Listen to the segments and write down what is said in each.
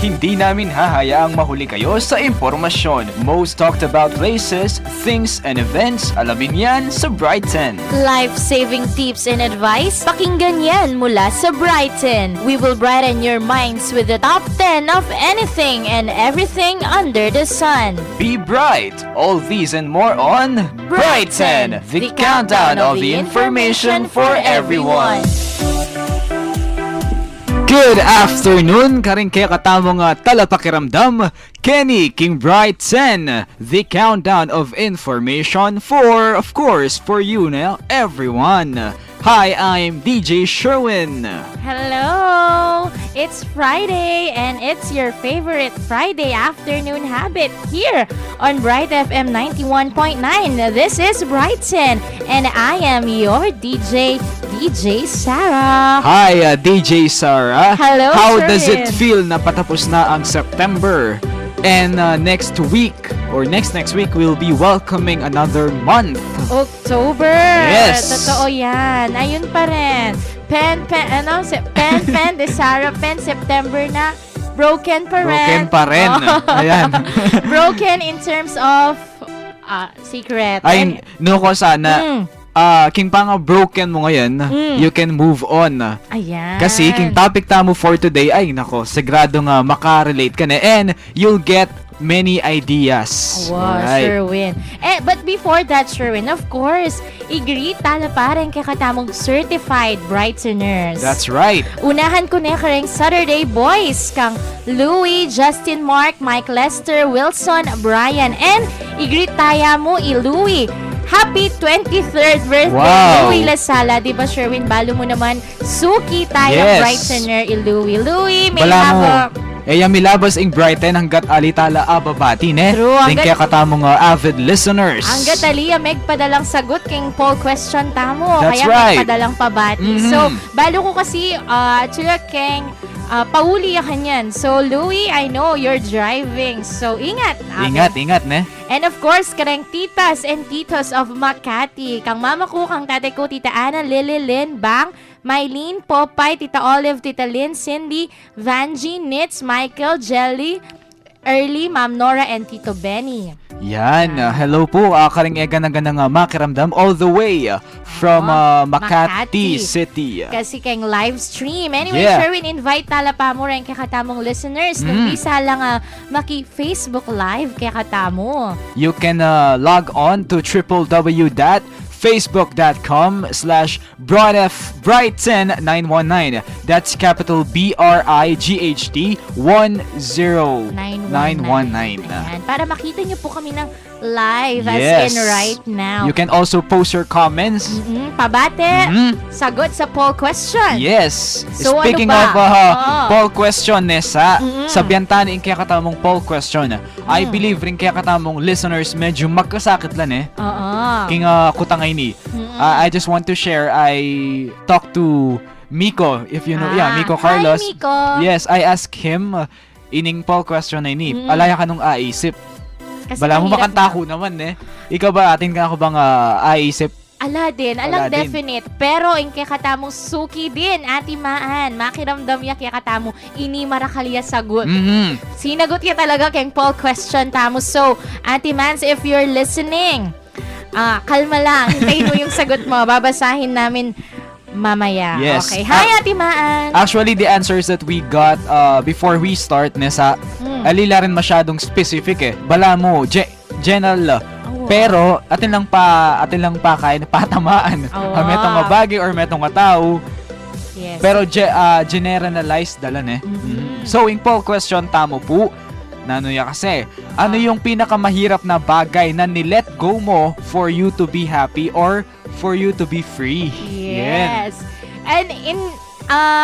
Hindi namin hahayaang mahuli kayo sa impormasyon. Most talked about places, things, and events, alamin yan sa Brighton. Life-saving tips and advice, pakinggan yan mula sa Brighton. We will brighten your minds with the top 10 of anything and everything under the sun. Be bright! All these and more on Brighton, the countdown of the information for everyone. Good afternoon, karing kaya katamong talapakiramdam, Kenny King Brighton, the countdown of information for, of course, for you now, everyone. Hi, I'm DJ Sherwin. Hello! It's Friday and it's your favorite Friday afternoon habit here on Bright FM 91.9. This is Brighton and I am your DJ Sarah. Hi, DJ Sarah. Hello, How does Sherwin. it feel na patapos na ang September? And next week, or next week, we'll be welcoming another month. October. Yes. Totoo yan. Ayun pa rin. Pen, de Sarah, September na. Broken pa rin. Broken pa rin. Ayan. Broken in terms of secret. Ay, no ko sana, king pa nga broken mo ngayon, you can move on. Ayan. Kasi king topic tamo for today, ay nako, sigurado nga makarelate ka na and you'll get many ideas. Wow, Alright. Sherwin. But before that, Sherwin, of course, i-greet tala pa rin kay katamong certified Brightoners. That's right. Unahan ko na kareng Saturday boys kang Louie, Justin, Mark, Mike Lester, Wilson, Brian, and i-greet taya mo Louie. Happy 23rd birthday, Wow. Louie Lasala. Di ba, Sherwin? Balo mo naman. Suki tayo, Yes. Brightoner, Louie. Louie, may Bala mo. haba. Milabas ing Brighton hanggat alitala ababati ne. True, hanggat- Kaya katamong avid listeners. Ang gataliya, may padalang sagot king poll question tamo. That's Kaya right. may padalang pabati. Mhm. So, balo ko kasi, tsura king pauli yakan yan. So, Louie, I know you're driving. So, ingat. Ingat ne. And of course, karang titas and titos of Makati. Kang mama ko, kang tatay ko, Tita Ana, Lily Lynn, Bang, Mylene, Popeye, Tita Olive, Tita Lynn, Cindy, Vanji, Nitz, Michael, Jelly, Early, Ma'am Nora, and Tito Benny. Yan, hello po, karing egan-ganang makiramdam all the way from Makati Makati. City. Kasi kayong live stream. Anyway, Yeah. Sherwin, invite tala pa mo rin kay katamong listeners. Nung bisa lang maki-Facebook live kay katamo. You can log on to www.facebook.com/Brighton919. That's capital BRIGHT 10919. Ayan, para makita niyo po kami ng live Yes. as in right now. You can also post your comments. Pabate, sagot sa poll question. Yes. So, Speaking ano of pa? poll question, Nessa, sabihan in kaya katamong poll question. I believe rin kaya katamong listeners medyo magkasakit lang Oo. King kutangay ni. I just want to share, I talked to Miko, if you know, Miko Carlos. Hi, Miko. Yes, I asked him, ining poll question na ini, alaya ka nung aisip. Kasi Bala mo mahirap makantako naman Ikaw ba, atin ka ako bang aisip? Ala din, Ala alang din. definite. Pero in kay katamong suki din, ati maan. Makiramdam ya kay katamo, ini marakaliya sagot. Sinagot ya talaga kay poll question tamo. So, ati mans, if you're listening, kalma lang. Hintayin mo yung sagot mo. Babasahin namin mamaya. Yes. Okay. Hi, ati maan. Actually, the answers that we got before we start, Nessa, alila rin masyadong specific Bala mo, general. Pero, atin lang pa kain patamaan. Metong nga bagay or metong nga tao. Yes. Pero, generalized dalan So, yung poll question, tamo po. Nanoya kasi, ano yung pinakamahirap na bagay na nilet go mo for you to be happy or for you to be free? Yan. Yes. And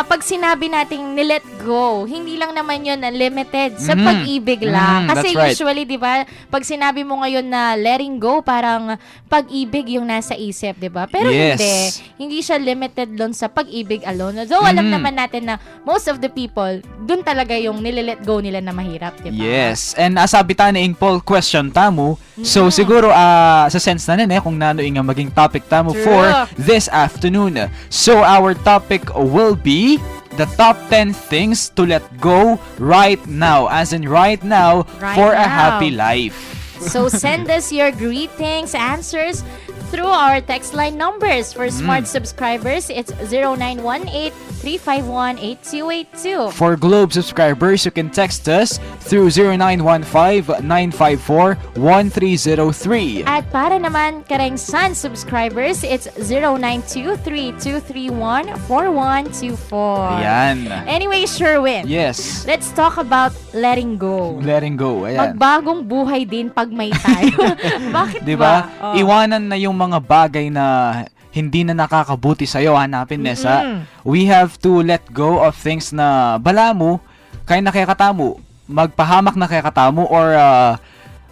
pag sinabi nating nilet go, hindi lang naman yun limited sa pag-ibig lang. Kasi that's right. usually, di ba, pag sinabi mo ngayon na letting go, parang pag-ibig yung nasa isip, di ba? Pero Yes. hindi siya limited doon sa pag-ibig alone. Though alam naman natin na most of the people, doon talaga yung nililet go nila na mahirap, di ba? Yes. And sabi ta na ing poll question tamo. So siguro sa sense na kung nano nga maging topic tamo True. for this afternoon. So our topic will be the top 10 things to let go right now, as in right now, Right for a now. happy life. So send us your greetings, answers through our text line numbers. For smart subscribers, it's 0918-351-8282. For Globe subscribers, you can text us through 0915-954-1303. At para naman kareng Sun subscribers, it's 0923-231-4124. Yan. Anyway, Sherwin, Yes. let's talk about letting go. Letting go. Ayan. Magbagong buhay din pag may tayo. Bakit Di ba? ba? Iwanan na yung mga bagay na hindi na nakakabuti sa'yo, hanapin, Nessa. We have to let go of things na bala mo, kaya na kaya katamo, magpahamak na kaya katamo, or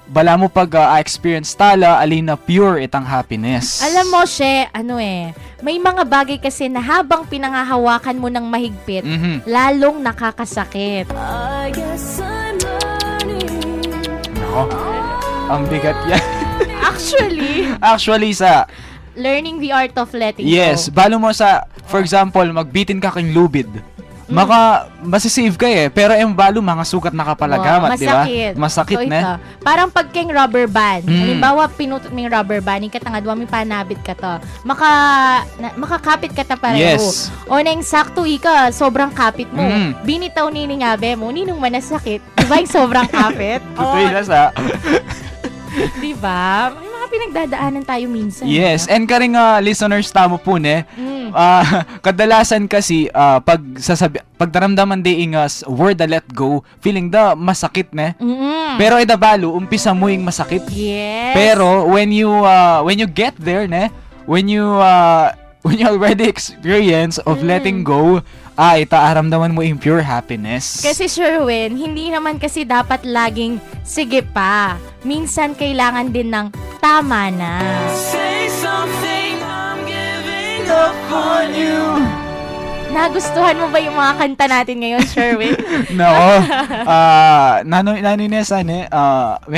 bala mo pag experience tala, alin na pure itang happiness. Alam mo, She, may mga bagay kasi na habang pinangahawakan mo ng mahigpit, lalong nakakasakit. Nako, ang bigat yan. Actually, sa learning the art of letting yes, go. balo mo sa, for example, magbitin ka kang lubid. Masisave ka pero yung balo, mga sukat nakapalagamat, di ba? Masakit So, na. ito, parang pag keng rubber band, halimbawa, pinutot mo yung rubber band, yung katangadwa mo panabit ka to, makakapit ka ta pareho. Yes. O nang sakto ka, sobrang kapit mo. Mm. Binitaw niningabe mo, ninong manasakit. Diba yung sobrang kapit? Totoo na sa... Diba? May mga pinagdadaanan tayo minsan. Yes, and karing listeners tamo po kadalasan kasi pag daramdaman diing word na let go, feeling da masakit Pero balo umpisa mo yung masakit. Yes. Pero when you get there when you already experience of letting go, itaaramdaman mo yung pure happiness. Kasi Sherwin, hindi naman kasi dapat laging sige pa. Minsan kailangan din ng tama na. Say something, I'm giving up on you. Nagustuhan mo ba yung mga kanta natin ngayon, Sherwin? No. Nanoy Nessa may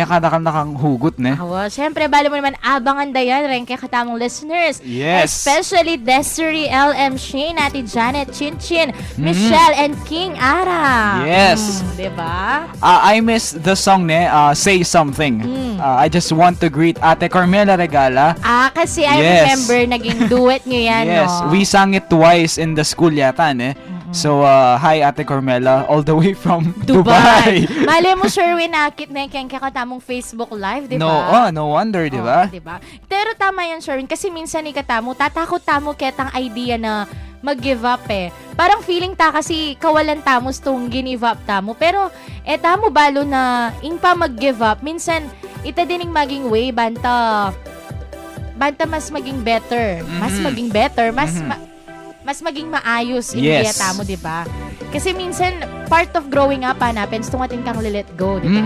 kada kang hugot Siyempre, bala mo naman abangan dayan rin kay katamong listeners. Yes. Especially Desiree LM Shane, Ate Janet Chinchin, Michelle, and King Ara. Yes. Diba? I miss the song Say Something. I just want to greet Ate Carmela Regala. Kasi I Yes. remember naging duet nyo yan, Yes, no? we sang it twice in the school yata So hi Ate Carmela all the way from Dubai. Mali mo, Sherwin, nakit na yung kakatamong Facebook Live, di No, ba? no wonder, di ba? Diba? Pero tama yan, Sherwin, kasi minsan ikatamo, tatakot tamo ketang idea na mag-give up Parang feeling ta kasi kawalan tamos tong give up tamo. Pero tamo balo na ing pa mag-give up, minsan ita dining maging way banta mas maging better. Mas maging better, mas maging maayos in Yes. tamo, di ba? Kasi minsan, part of growing up, happens tungating kang let go, di ba?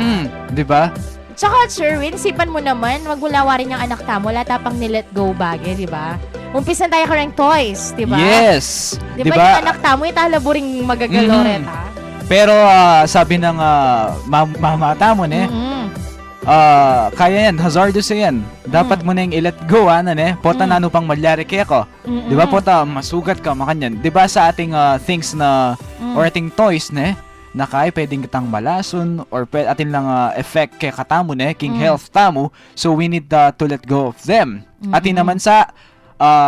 Di ba? Tsaka, Sherwin, sipan mo naman, wag wala rin yung anak tamo, wala tapang ni-let go bagay, di ba? Umpisan tayo ka rin toys, di ba? Yes. Di ba yung anak tamo, italaboring magagaloreta? Pero sabi ng mama tamo kaya yan, hazardous yan. Dapat mo na yung i-let go, Pota na ano pang malyari kaya ko. Di ba, pota, masugat ka, makanyan. Di ba sa ating things na, or ating toys, na kaya pwedeng kitang malason, or atin lang effect kay katamo, king health tamo. So, we need to let go of them. Atin naman sa,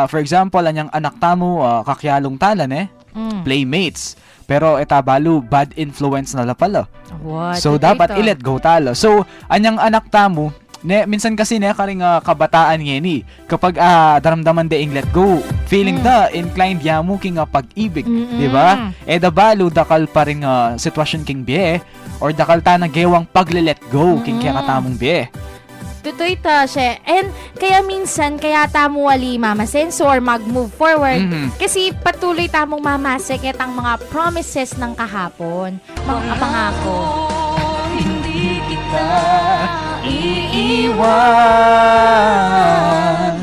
for example, anyang anak tamo, kakyalong tala, playmates. Pero etabalo, bad influence na pala. What? So, dapat i-let go talo. So, anyang anak tamo, minsan kasi karing kabataan ngeni, kapag daramdaman daing let go, feeling inclined yamu king pag-ibig, di ba? Dabalo, dakal pa rin sitwasyon king biye, or dakal ta na gewang pag-let go king kaya katamong biye. Tutoy ta siya. And kaya minsan, kaya tamo wali mamasenso or mag-move forward. Kasi patuloy tamong mamasek itang mga promises ng kahapon. Mga pangako. Hindi kita iiwan.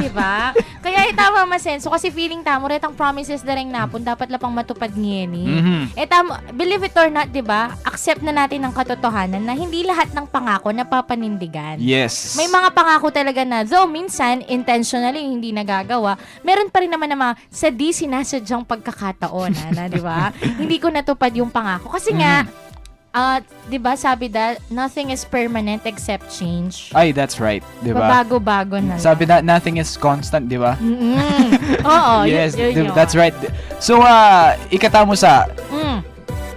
Diba? Kaya itama masenso kasi feeling tamo retang promises na rin napon dapat lapang matupad ngayon eh. Mhm. Believe it or not, 'di ba? Accept na natin ang katotohanan na hindi lahat ng pangako napapanindigan. Yes. May mga pangako talaga na though minsan intentionally hindi nagagawa, meron pa rin naman na mga sa di sinasadyang pagkakataon, na 'di ba? Hindi ko natupad yung pangako kasi nga 'di ba sabi nothing is permanent except change. Ay, that's right. Di ba? Babago-bago na lang. Sabi na, nothing is constant, di ba? Oo, Yes, yun. that's right. So, ikatamo sa,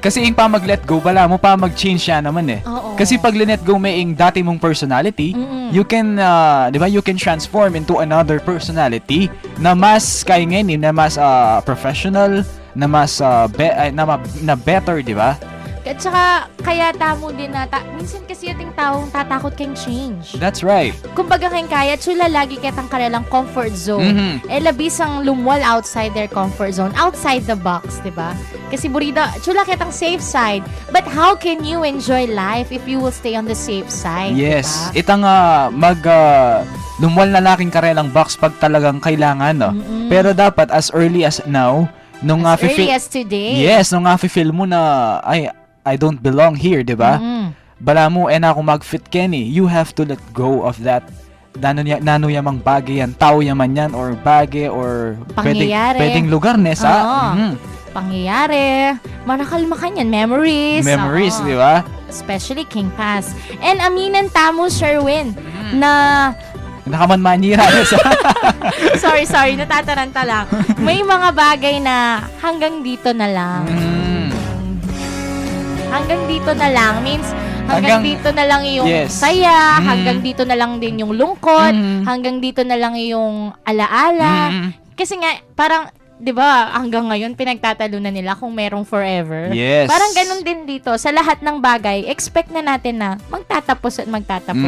kasi yung pa mag-let go, bala mo pa mag-change siya naman eh. Oo. Kasi pag let go may ing dati mong personality, you can, di ba, you can transform into another personality na mas kaya ngayon, na mas professional, na mas na better, di ba? At saka, kaya tamo din na, minsan kasi yung taong tatakot kang change. That's right. Kumbaga kang kaya, tsula lagi kitang kanilang comfort zone. Labis ang lumwal outside their comfort zone, outside the box, di ba? Kasi burida, tsula kitang safe side. But how can you enjoy life if you will stay on the safe side? Yes. Diba? Itang lumwal na laking karelang box pag talagang kailangan, no? Pero dapat as early as now, nung As early as today. Yes, nung feel mo na, I don't belong here, di ba? Bala mo, na ako mag-fit Kenny, you have to let go of that. Nano yamang bagay yan, tao yaman yan, or bagay, or Pangyayari. pwedeng lugar, Nessa. Oo. Pangyayari. Manakalma ka niyan. Memories. Memories, Oo. di ba? Especially King Pass. And aminan tamo, Sherwin, na Nakamanmanira. sorry, natataranta lang. May mga bagay na hanggang dito na lang. Hanggang dito na lang means hanggang dito na lang yung saya, hanggang dito na lang din yung lungkot, hanggang dito na lang yung alaala. Kasi nga parang 'di ba, hanggang ngayon pinagtatalunan nila kung merong forever. Yes. Parang ganun din dito sa lahat ng bagay, expect na natin na magtatapos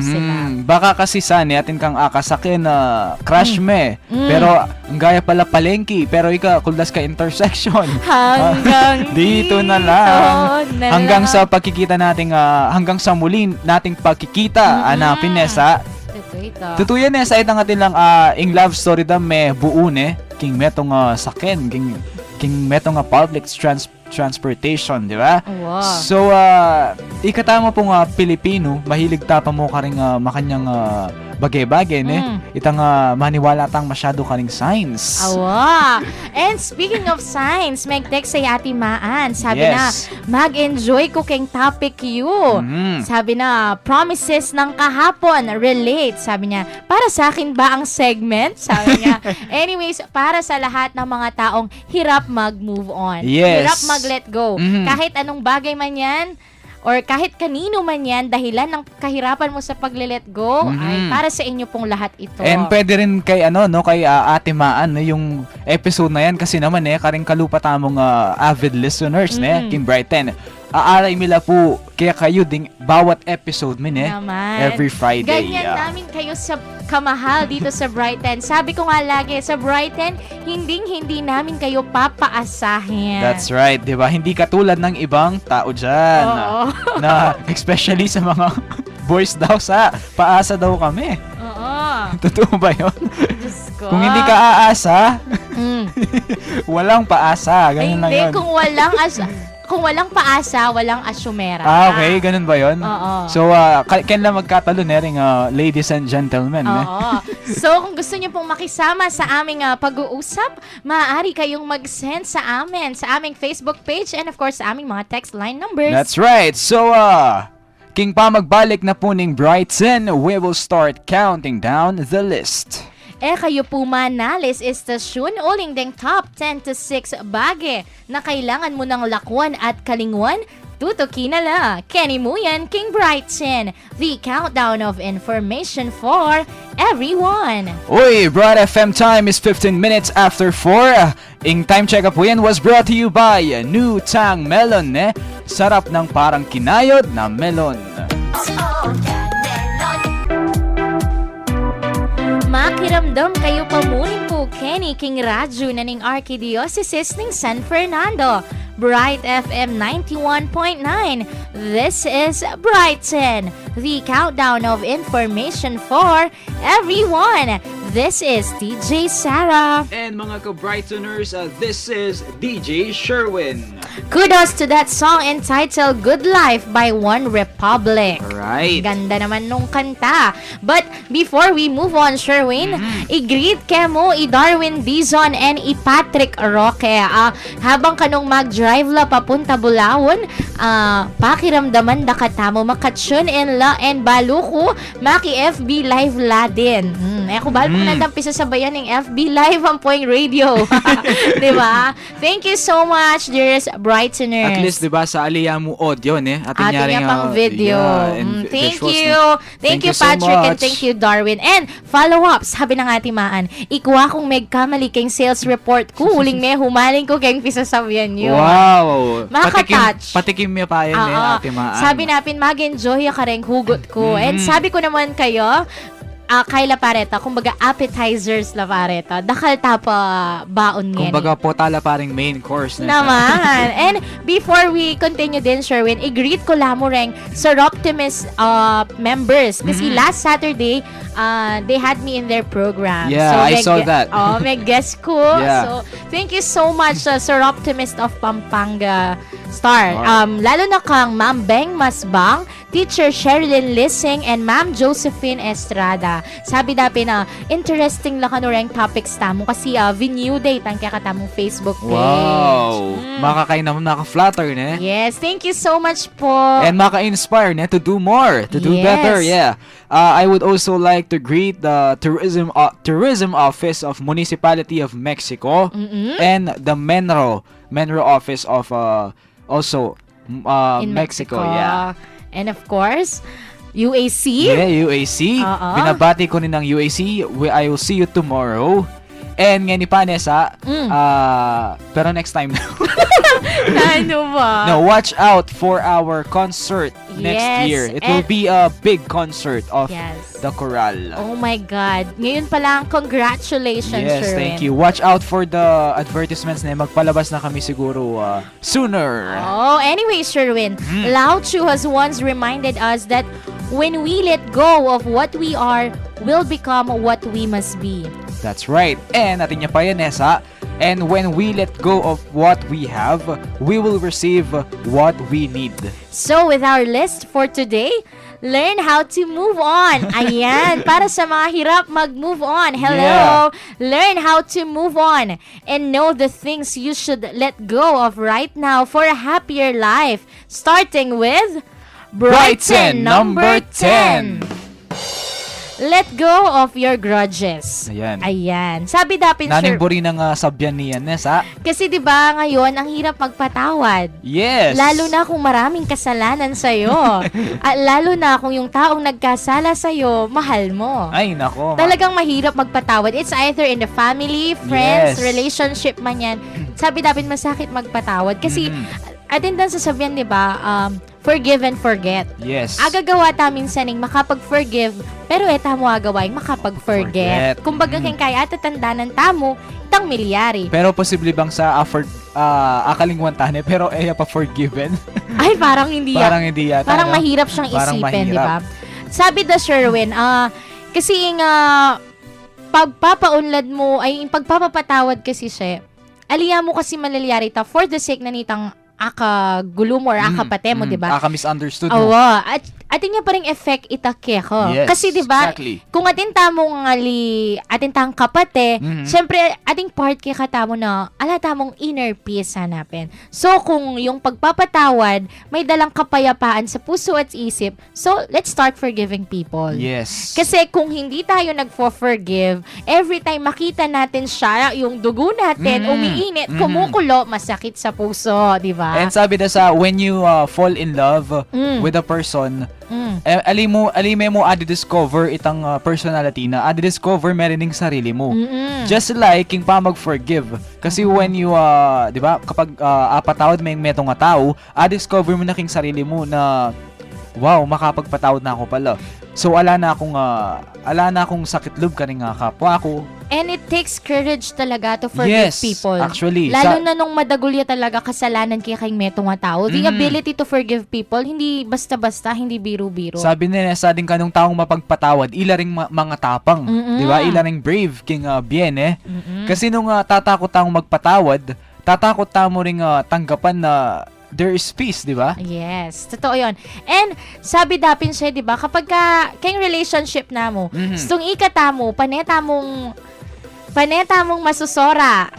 sila. Baka kasi sani atin kang akasakin na crush me. Pero ang gaya pala palengke, pero ikaw kuldas ka intersection. Hanggang dito na lang. Hanggang sa pagkikita nating hanggang sa muli nating pagkikita, hanapin Nessa. Totoo yan Nessa, itang atin lang ing love story da me buun king metong saken, king metong public transportation, di ba? Wow. So, ikatama pong Pilipino, mahilig tapa mo ka rin makanyang bagay-bagay, itang maniwala tang masyado ka ring signs. Awa! And speaking of signs, may text say Ate Maan. Sabi na, mag-enjoy ko keng topic you. Sabi na, promises ng kahapon, relate. Sabi niya, para sa akin ba ang segment? Sabi niya, anyways, para sa lahat ng mga taong hirap mag-move on. Yes. Hirap mag-let go. Kahit anong bagay man yan, or kahit kanino man yan, dahilan ng kahirapan mo sa pagle-let go, ay para sa inyo pong lahat ito. And pwede rin kay kay Ate Maan, yung episode na yan kasi naman karing kalupa tamong avid listeners King Brighton. Aaray mila po kaya kayo ding bawat episode naman. every Friday. Ganyan namin kayo sa kamahal dito sa Brighton. Sabi ko nga lagi, sa Brighton, hindi namin kayo papaasahin. That's right, di ba? Hindi katulad ng ibang tao dyan. Na especially sa mga boys daw sa paasa daw kami. Oo. Totoo ba yun? Diyos ko. Kung hindi ka aasa, walang paasa. Ganun lang yun. Kung walang paasa, walang asyumera. Okay, ganun ba yun? Oo. So, kailan magkatalo na rin, ladies and gentlemen. Oo. So, kung gusto niyo pong makisama sa aming pag-uusap, maaari kayong mag-send sa aming Facebook page and of course sa aming mga text line numbers. That's right. So, King pa magbalik na po ning Brighton, we will start counting down the list. Kayo po manalis istasyon uling ding top 10 to 6 bagay na kailangan mo ng lakwan at kalingwan. Tutukin na la. Kenny Muyan, King Brighton. The countdown of information for everyone. Uy, Broad FM time is 15 minutes after 4. Ing time check up yan was brought to you by New Tang Melon. Sarap ng parang kinayod na melon. Makiramdam kayo pamunin po Kenny King Raju na ning Archdiocese ng San Fernando. Bright FM 91.9. This is Brighton, the countdown of information for everyone. this is DJ Sarah. And mga ka-Brightoners, this is DJ Sherwin. Kudos to that song entitled Good Life by One Republic. Alright. Ganda naman nung kanta. But before we move on, Sherwin, i-greet ke mo i-Darwin Dizon and i-Patrick Roque. Habang kanong mag-drive la papunta Bulawon, pakiramdaman da katamo makatsyon en la and baluko maki FB Live la din. Ako bahal mo nandang pisa sabayan ng FB Live ang poing radio. Diba? Thank you so much, dearest Brightoners. At least, diba, sa aliya mo audio, ne? Atin niya pang video. Thank you. Thank you, so Patrick, and much. thank you, Darwin. And follow-up, sabi ng ating maan, ikuha kong magkamali kayong sales report ko, uling may humaling ko kayong pisasabihan nyo. Wow! Makaka-touch. Patikim niya pa yan, ate Maan. Sabi natin, mag-enjoy ka rin hugot ko. And sabi ko naman kayo, kay La Pareta, kumbaga appetizers La Pareta, dakal tapa baon ngayon. Kumbaga po tala paring main course. Naman. And before we continue din, Sherwin, i-greet ko lamo rin Sir Optimist members. Kasi last Saturday, they had me in their program. Yeah, so, I saw that. May guest ko. Yeah. So, thank you so much, Sir Optimist of Pampanga Star. Lalo na kang Ma'am Beng Masbang, Teacher Sherilyn Lissing, and Ma'am Josephine Estrada. Sabi dapat na interesting lang ano rin topics tamo kasi venue date ang kaya katamong Facebook page. Wow! Makakain naman, naka-flatter, ne? Yes, thank you so much po. And maka-inspire, ne? To do more, to do Yes. better, yeah. I would also like to greet the Tourism Office of Municipality of Mexico and the Menro Office of also In Mexico, yeah. And of course, UAC. Yeah, UAC. Binabati ko rin ng UAC. I will see you tomorrow. And nga ni Panessa, pero next time na. Ano ba? No, watch out for our concert next Yes, year. It will be a big concert of Yes. the Coral. Oh my God. Ngayon pa lang, congratulations, Yes, Sherwin. thank you. Watch out for the advertisements na magpalabas na kami siguro sooner. Oh, anyway, Sherwin, Lao Tzu has once reminded us that when we let go of what we are, we'll become what we must be. That's right. And natin niya pa yan, Nessa. And when we let go of what we have, we will receive what we need. So, with our list for today, learn how to move on. Ayan, para sa mga hirap mag-move on. Hello! Learn how to move on and know the things you should let go of right now for a happier life. Starting with Brighton number 10. Let go of your grudges. Ayan. Sabi dapin, Naning buri ng sabyan niyan, Nessa. kasi 'di ba ngayon ang hirap magpatawad. Yes. Lalo na kung maraming kasalanan sa'yo. At lalo na kung yung taong nagkasala sa'yo, mahal mo. Ay, nako. Talagang mahirap magpatawad. It's either in the family, friends, Yes. relationship man yan. Sabi dapat masakit magpatawad. Kasi, atin dan sasabihan, di ba, forgive and forget. Yes. Agagawa ta minsan ng makapag-forgive, pero eta mo agawain makapag-forget. Forget. Kumbaga kang kaya tatandanan tamo, itang milyari. Pero posible bang sa akalingwan tane pero pa forgiven? Ay, parang hindi yan. Parang hindi yata. Parang no? mahirap siyang Parang isipin, di mahirap. ba? Sabi da Sherwin, kasi pagpapaunlad mo, ay yung pagpapapatawad kasi siya, aliya mo kasi malalyari ta for the sake na nitang aka-gulo mo or aka-pate mo, di ba? Aka-misunderstood mo. Oo. At atin niya pa ring effect itake ko. Yes, Kasi 'di ba? exactly. Kung atin tamong atin tang kapate, syempre ating part kay katamo na ala tamong inner peace hanapin. So kung yung pagpapatawad may dalang kapayapaan sa puso at isip, so let's start forgiving people. Yes. Kasi kung hindi tayo nagfo-forgive, every time makita natin siya, yung dugo natin umiinit, kumukulo, masakit sa puso, 'di ba? And sabi na sa when you fall in love with a person, alime mo adi-discover itang personality na adi-discover meron ng sarili mo. Just like king pa mag-forgive. Kasi when you, di ba, kapag apatawad may metong nga tao, adi-discover mo na king sarili mo na wow, makapagpatawad na ako pala. So ala na akong sakit loob ka rin nga kapwa ko. And it takes courage talaga to forgive Yes, people. actually. Lalo na nung madagulya talaga kasalanan kaya kayong metong nga tao. The Mhm. ability to forgive people, hindi basta-basta, hindi biro-biro. Sabi nila sa din kanong taong mapagpatawad, ila ring mga tapang. Mm-mm. Di ba? Ila ring brave, king bien eh. Mm-mm. Kasi nung tatakot tang magpatawad, tatakot mo ring tanggapan na there is peace, di ba? Yes, totoo yun. And sabi dapin siya, di ba, kapag kayong relationship na mo, Mhm. gustong ikata mo, paneta mong masusora,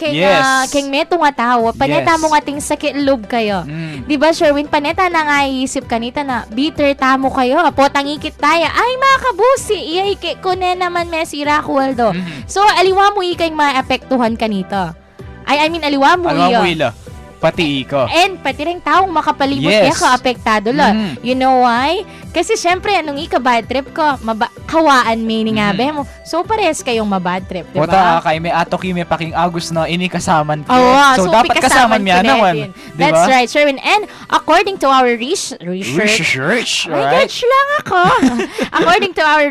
Yes. keng meto nga tao, paneta Yes. mo nga ting sakit loob kayo. Mm. Di ba, Sherwin, paneta na nga iisip kanita na bitter tamo kayo, potangikit tayo. Ay, mga kabusi, iyay ko na naman mesira ko, Waldo. Mhm. So, aliwa mo ikay maapektuhan kanito. I mean, aliwa mo Ano iyo. mo ila? Pati iko. And pati rin taong makapalibot Yes. kaya ka apektado la. Mhm. You know why? Kasi syempre, anong bad trip ko, kawaan may ni nga Mhm. be mo. So, pares kayong mabad trip, di Wata ba? kay may ato kimi paking Agus na ini kasaman ko. Oo, So dapat kasaman niya naman. Di That's ba? right, Sherwin. And according to our research, Research, my right? gosh lang ako. According to our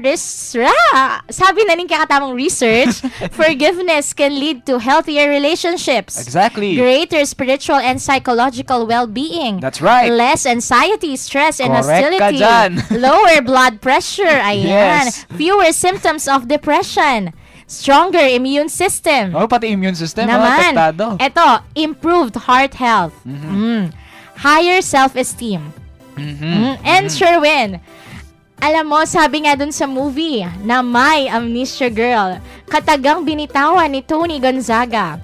sabi na rin kakatamang research, forgiveness can lead to healthier relationships, Exactly. greater spiritual and psychological well-being, That's right. less anxiety, stress, and Correct ka hostility, dyan. lower blood pressure, ayan, Yes. fewer symptoms of depression, stronger immune system, Oh, pati immune system, naman, apektado. eto, improved heart health, Mhm. higher self-esteem, Mhm. and Sherwin, alam mo, sabi nga dun sa movie na My Amnesia Girl, katagang binitawan ni Tony Gonzaga,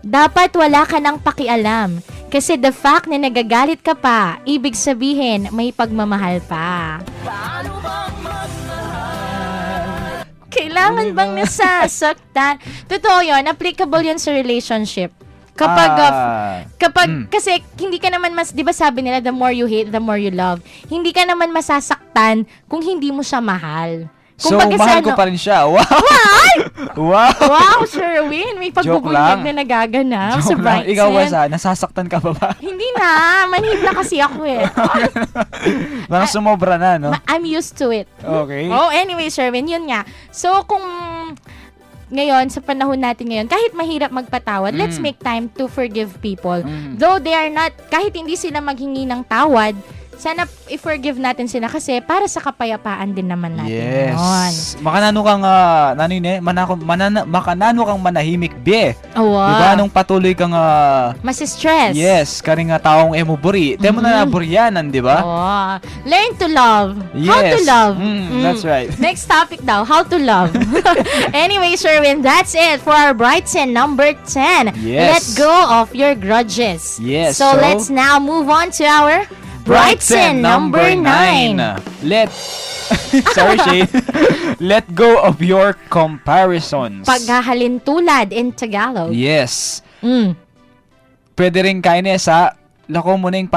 dapat wala ka nang pakialam. Kasi the fact na nagagalit ka pa, ibig sabihin may pagmamahal pa. Kailangan bang nasasaktan? Totoo yun, applicable yun sa relationship. Kapag kasi hindi ka naman 'di ba sabi nila the more you hate, the more you love. Hindi ka naman masasaktan kung hindi mo siya mahal. So, Kumbaga mahal sa ko pa rin siya. Wow! Wow! Wow, Sherwin, may Joke pagbubunyag lang. na nagaganap sa Joke lang. Brighton. Ikaw ba nasasaktan ka pa ba? Hindi na, manhid na kasi ako eh. Parang sumobra na, no? I'm used to it. Okay. Oh, anyway, Sherwin, yun nga. So, kung ngayon, sa panahon natin ngayon, kahit mahirap magpatawad, let's make time to forgive people. Though they are not, kahit hindi sila maghingi ng tawad, sana i-forgive natin sila kasi para sa kapayapaan din naman natin. Yun. Yes. Makanano kang makanano kang manahimik be. Oh, wow. Diba nung patuloy kang Mas-stress. yes, karing taong emuburi. Temo na naburyanan, di ba? Oh. Learn to love. How to Yes. love. That's right. Next topic daw, how to love. Anyway, Sherwin, that's it for our Brighton number 10. Yes. Let go of your grudges. Yes, So, so- let's now move on to our Brighton number 9. Sorry, Shane. Let go of your comparisons. Paghahalin tulad in Tagalog. Yes. Mm. Pwede rin kaine sa lako mo na yung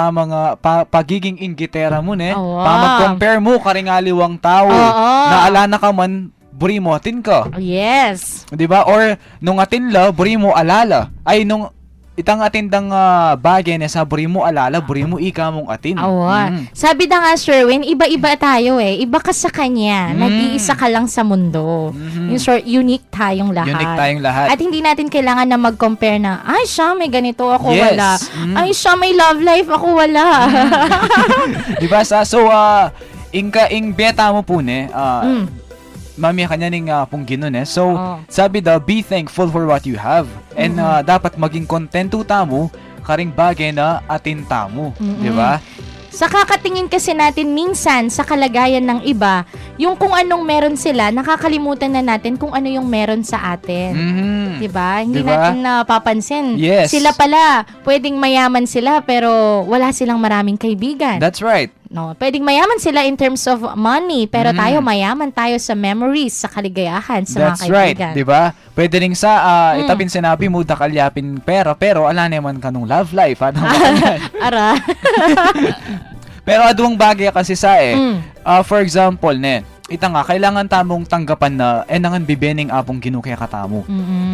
pagiging inggitera mo ne. Oo. Mag-compare mo karingaliwang tao. Oo. Naalala ka man, buri mo atin ka. Yes. 'Di ba? Or nung atin la, buri mo alala. Ay nung itang atindang bagay na sa buri mo alala, buri mo ika mong atin. Awa. Sabi na nga, Sherwin, iba-iba tayo eh. Iba ka sa kanya. Nag-iisa ka lang sa mundo. In short, unique tayong lahat. Unique tayong lahat. At hindi natin kailangan na mag-compare na, ay, siya may ganito, ako Yes. wala. Ay, siya may love life, ako wala. 'Di ba? So ing beta mo po ne. Mami kanya ning pong ginon eh. So, Oo. sabi daw, be thankful for what you have. And dapat maging kontento tamo karing bagay na atin tamo. Di ba? Sa kakatingin kasi natin minsan sa kalagayan ng iba, yung kung anong meron sila, nakakalimutan na natin kung ano yung meron sa atin. Mhm. 'Di ba? Hindi Diba? natin napapansin. Yes. Sila pala, pwedeng mayaman sila pero wala silang maraming kaibigan. That's right. No, pwedeng mayaman sila in terms of money, pero tayo mayaman tayo sa memories, sa kaligayahan, sa That's mga right. kaibigan. Di ba? Pwede rin sa itabin sinabi mo dakalyapin pera, pero ala naman kanong love life. Ano ba yan? Ara. Pero aduang bagay kasi sa for example, ne, ita nga, kailangan tamong tanggapan na nangan bibening apong ginukaya katamo.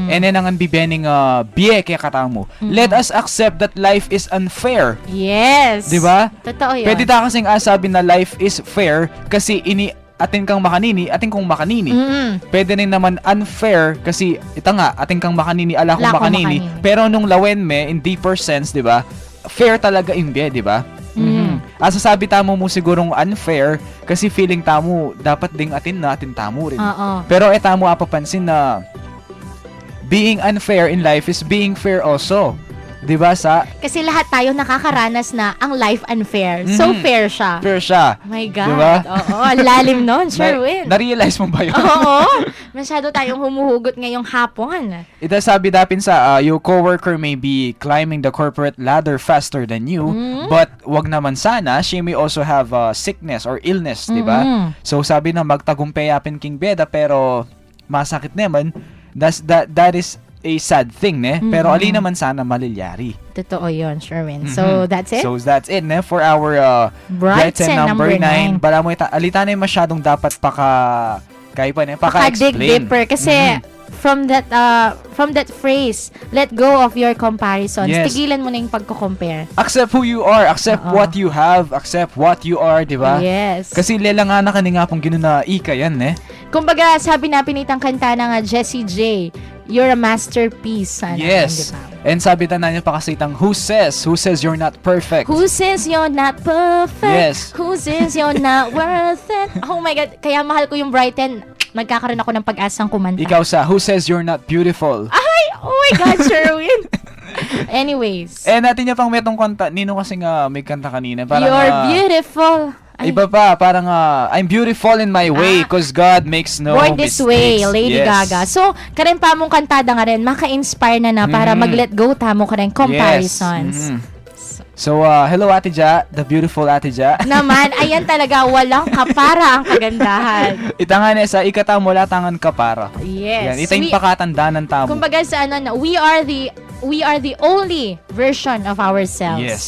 Nangan bibening biye kaya katamo. Let us accept that life is unfair. Yes. Di ba? Totoo yun. Pwede ta kasing sabi na life is fair kasi atin kang makanini, atin kong makanini. Pwede rin naman unfair kasi ita nga, atin kang makanini, ala kong Ala kong makanini. makanini. Pero nung lawen me, in deeper sense, di ba? Fair talaga imbe, di ba? Asa sabi tamo mo sigurong unfair kasi feeling tamo dapat ding atin na atin tamo rin. Oo. Pero etamo apapansin na being unfair in life is being fair also. 'Di ba sa Kasi lahat tayo nakakaranas na ang life unfair. So fair siya. fair siya. Oh my God. Diba? Oo, ang lalim nun, Sherwin. Na-realize mo ba 'yun? Oo. Masyado tayong humuhugot ngayong hapon. Ito sabi dapin sa your coworker may be climbing the corporate ladder faster than you, but wag naman sana, she may also have sickness or illness, 'di ba? So sabi na magtagumpay apin king beda pero masakit naman. That is a sad thing, ne? Pero ali naman sana malilyari. Totoo yun, Sherwin. So, that's it. So that's it, ne? For our Brights and number 9. Bala mo alita na yung masyadong dapat kaya pa, ne? Paka-dig Paka-explain. deeper. Kasi, from that phrase, let go of your comparisons. Yes. Tigilan mo na yung pagko-compare. Accept who you are, accept what you have, accept what you are, di ba? Yes. Kasi lelangan na nga pong ginuna ika yan, ne? Kumbaga, sabi na pinitang kanta ng Jessie J, you're a masterpiece. Sana, Yes. diba? And sabi ta na niya pa kasi itang who says you're not perfect? Who says you're not perfect? Yes. Who says you're not worth it? Oh my God, kaya mahal ko yung Brighten. Nagkakaroon ako ng pag-asang kumanta. Ikaw sa who says you're not beautiful? Ay! Oh my God, Sherwin! Anyways. Natin niya pang metong kanta. Nino kasi nga may kanta kanina. Parang, You're beautiful. Ay, iba pa, parang I'm beautiful in my way because God makes no Born This Way, mistakes. Lady Yes. Gaga. So, karen pa mong kantada nga rin, maka-inspire na para mag-let go tamo ka rin comparisons. Yes. So, hello Ate Ja, the beautiful Ate Ja. Naman, ayan talaga, walang kapara ang kagandahan. Itangan sa ikata mula tangan kapara. Yes. Yan, ita yung pakatandaan ng tamo. Kumbaga sa we are the only version of ourselves. Yes.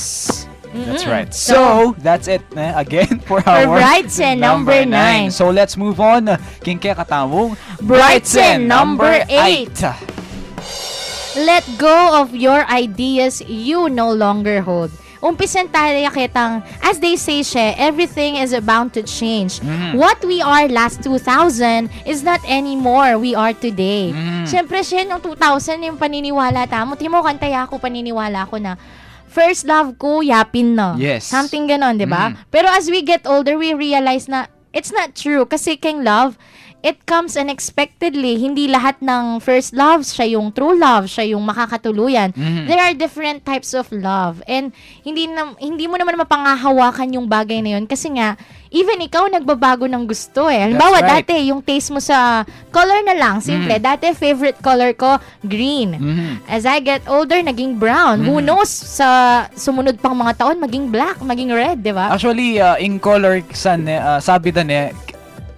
That's right. So, So, that's it again for our Brights and number 9. So, let's move on. King kaya katamong Brights and number 8. Let go of your ideas you no longer hold. Umpisan tayo kitang, as they say siya, everything is bound to change. What we are last 2000 is not anymore we are today. Siyempre siya, nung 2000 yung paniniwala tamo. Timo kantaya ako, paniniwala ako na first love ko, yapin na. Yes. Something ganon, di ba? Pero as we get older, we realize na it's not true. Kasi king love, it comes unexpectedly. Hindi lahat ng first love, siya yung true love, siya yung makakatuluyan. There are different types of love. And hindi mo naman mapangahawakan yung bagay na yun. Kasi nga, even ikaw nagbabago ng gusto eh. Halimbawa, That's right. dati, yung taste mo sa color na lang, simple. Dati, favorite color ko, green. As I get older, naging brown. Who knows, sa sumunod pang mga taon, maging black, maging red, di ba? Actually, in color, sabi da ne,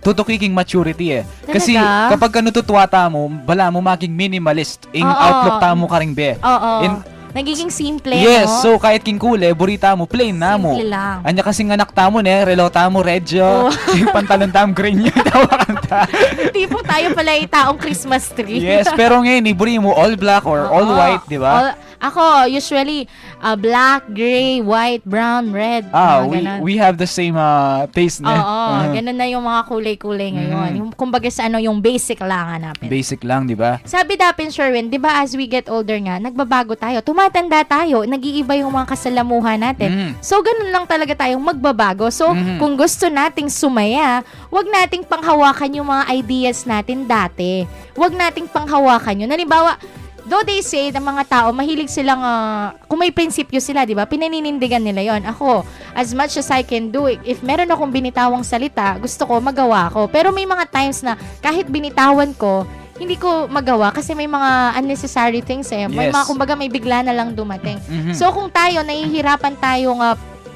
tutukiking maturity eh. Kasi Talaga? kapag natutuwa mo, bala mo maging minimalist. In Oo. outlook mo ka rin be. Oo. In- Nagiging simple, Yes, no? so kahit king kule, burita mo, plain na mo. Simple lang. Anya kasing anak tamo ne, relo tamo, redyo, Oh. yung pantalon tamo, green yung tawa kanta. Tipo tayo pala yung taong Christmas tree. Yes, pero ngayon, iburi mo all black or all Oo. white, di ba? Ako, usually, black, gray, white, brown, red. mga ganon. We have the same taste ne. Oo, ganun na yung mga kulay-kulay ngayon. Yung, kumbaga sa yung basic lang hanapin. Basic lang, di ba? Sabi dapin, Sherwin, di ba as we get older nga, nagbabago tayo, tumatanda tayo, nag-iiba yung mga kasalamuhan natin. So, ganun lang talaga tayong magbabago. So, kung gusto nating sumaya, wag nating panghawakan yung mga ideas natin dati. Wag nating panghawakan yun. Halimbawa, though they say na mga tao, mahilig silang, kung may prinsipyo sila, di ba? Pinaninindigan nila yon. Ako, as much as I can do it, if meron akong binitawang salita, gusto ko, magawa ko. Pero may mga times na kahit binitawan ko, hindi ko magawa kasi may mga unnecessary things eh. May Yes. mga, kumbaga, may bigla na lang dumating. So, kung tayo, nahihirapan tayong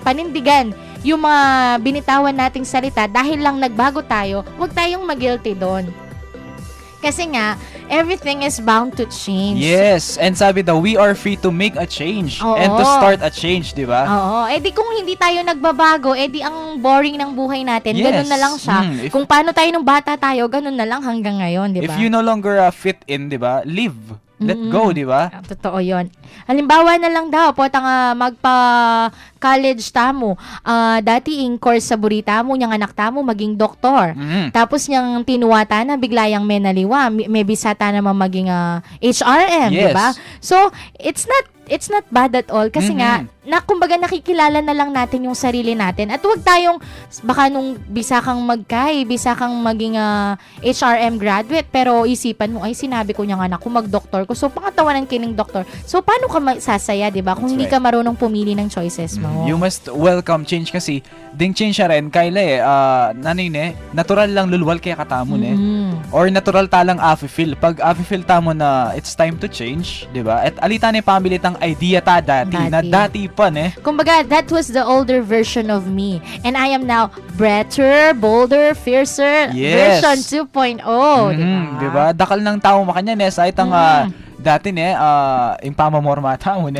panindigan yung mga binitawan nating salita dahil lang nagbago tayo, huwag tayong mag-guilty doon. Kasi nga, everything is bound to change. Yes, and sabi daw, we are free to make a change Oo. and to start a change, di ba? Oo. Eh di kung hindi tayo nagbabago, eh di ang boring ng buhay natin. Yes. Ganun na lang siya. If- Kung paano tayo nung bata tayo, ganun na lang hanggang ngayon, di ba? If you no longer fit in, di ba, leave. Let go, di ba? Totoo yon. Halimbawa na lang daw, po magpa-college tamo. Dati in course sa burita mo, niyang anak tamo, maging doktor. Tapos niyang tinuwata na, bigla yang menaliwa. May bisata naman maging HRM, Yes. di ba? So, it's not bad at all. Kasi nga, kumbaga nakikilala na lang natin yung sarili natin. At huwag tayong, baka nung bisa kang bisa kang maging HRM graduate, pero isipan mo, ay sinabi ko niyang anak ko, mag-doktor ko. So, pangatawanan kining doktor. So, paano ka sasaya, di ba? Kung That's hindi right. ka marunong pumili ng choices mo. You must welcome change kasi ding change siya rin kaila natural lang lulwal kaya katamon or natural talang afi-feel pag afi-feel tamo na it's time to change, di ba? At alita ni family tang idea ta dati na dati pa Kumbaga, that was the older version of me. And I am now better, bolder, fiercer, Yes. version 2.0. di ba? Dakal ng tao makanya sa itang dati yung pamamorma tamo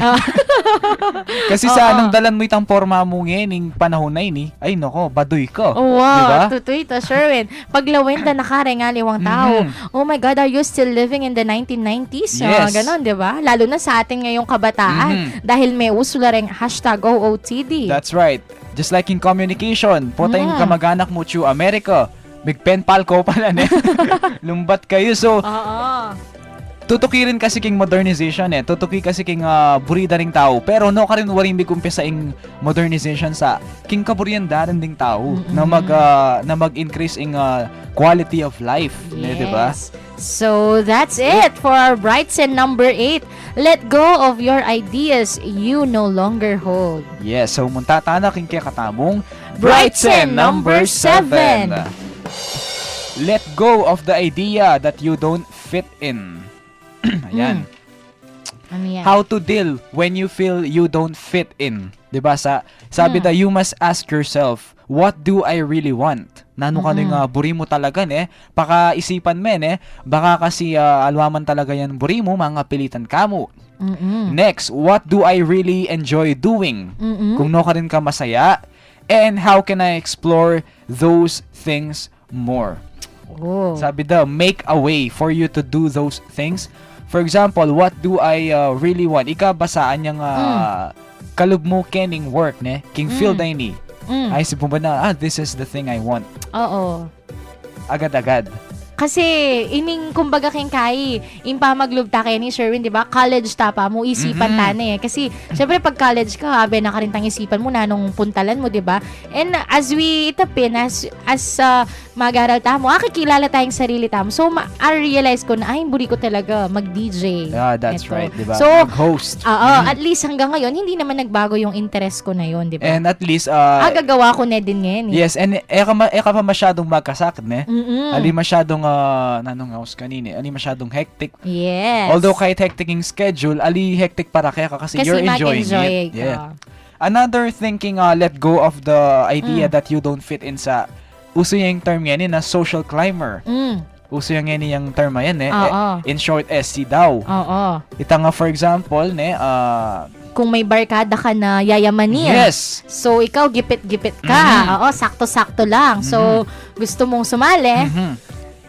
kasi sa anong dalan mo itang forma mo ng panahon na ini ay nako baduy ko, Oh, wow, di ba? tutoy to, Sherwin. Paglawin da nakare nga tao. Oh my God, are you still living in the 1990s? Yes. Ganon, di ba? Lalo na sa atin ngayong kabataan. Dahil may uso la ring #OOTD. That's right. Just like in communication, po tayong kamag-anak mo to America, big pen pal ko pala lumbat kayo. So, Oo. tutukirin kasi king modernization tutuki kasi king burida ring tao, pero no ka rin waring big umpisa ing modernization sa king kaburyandaran ding tao na mag-increase ing quality of life, di ba? So that's it for our Brightsen number 8. Let go of your ideas you no longer hold. Yes, so munta na king kaya katamong Brightsen number 7. Let go of the idea that you don't fit in. Ayan. Ano yan? How to deal when you feel you don't fit in. 'Di ba? Sabi da, you must ask yourself, what do I really want? Nano ka nga buri mo talaga paka-isipan men baka kasi alwaman talaga yan buri mo, mga pilitan ka mo. Next, what do I really enjoy doing? Kung no ka rin ka masaya, and how can I explore those things more? Oh. Sabi daw, make a way for you to do those things. For example, what do I really want? Ika basaan niyang kalub mo kening work king feel na ini. Ay si ba na, this is the thing I want. Oo. Agad-agad. Kasi, ining kumbaga king kai, impa maglubta kayo ni Sherwin, di ba? College tapa mo, isipan tane. Kasi, syempre pag college ka, habe na karintang isipan mo na nung puntalan mo, di ba? And as we itapin, as mag-aral tamo, kakilala tayong sarili tamo. So, I-realize ko na, buri ko talaga mag-DJ. Yeah, that's Ito. right, di ba? So, mag-host. at least hanggang ngayon, hindi naman nagbago yung interest ko na yun, di ba? And at least, gagawa ko na din ngayon. yes, and eka pa masyadong magkasakit, Ali masyadong, nanong house kanini, ali masyadong hectic. Yes. Although kahit hectic yung schedule, ali hectic para kaya kasi you're enjoying it. Ka. Yeah. Another thinking, let go of the idea that you don't fit in sa, uso yung term yan na social climber. Uso yung yung term yan in short, SC daw. Oo. Ita nga for example, Kung may barkada ka na yayamanin. yes. So, ikaw gipit-gipit ka. Oo, sakto-sakto lang. So, gusto mong sumali.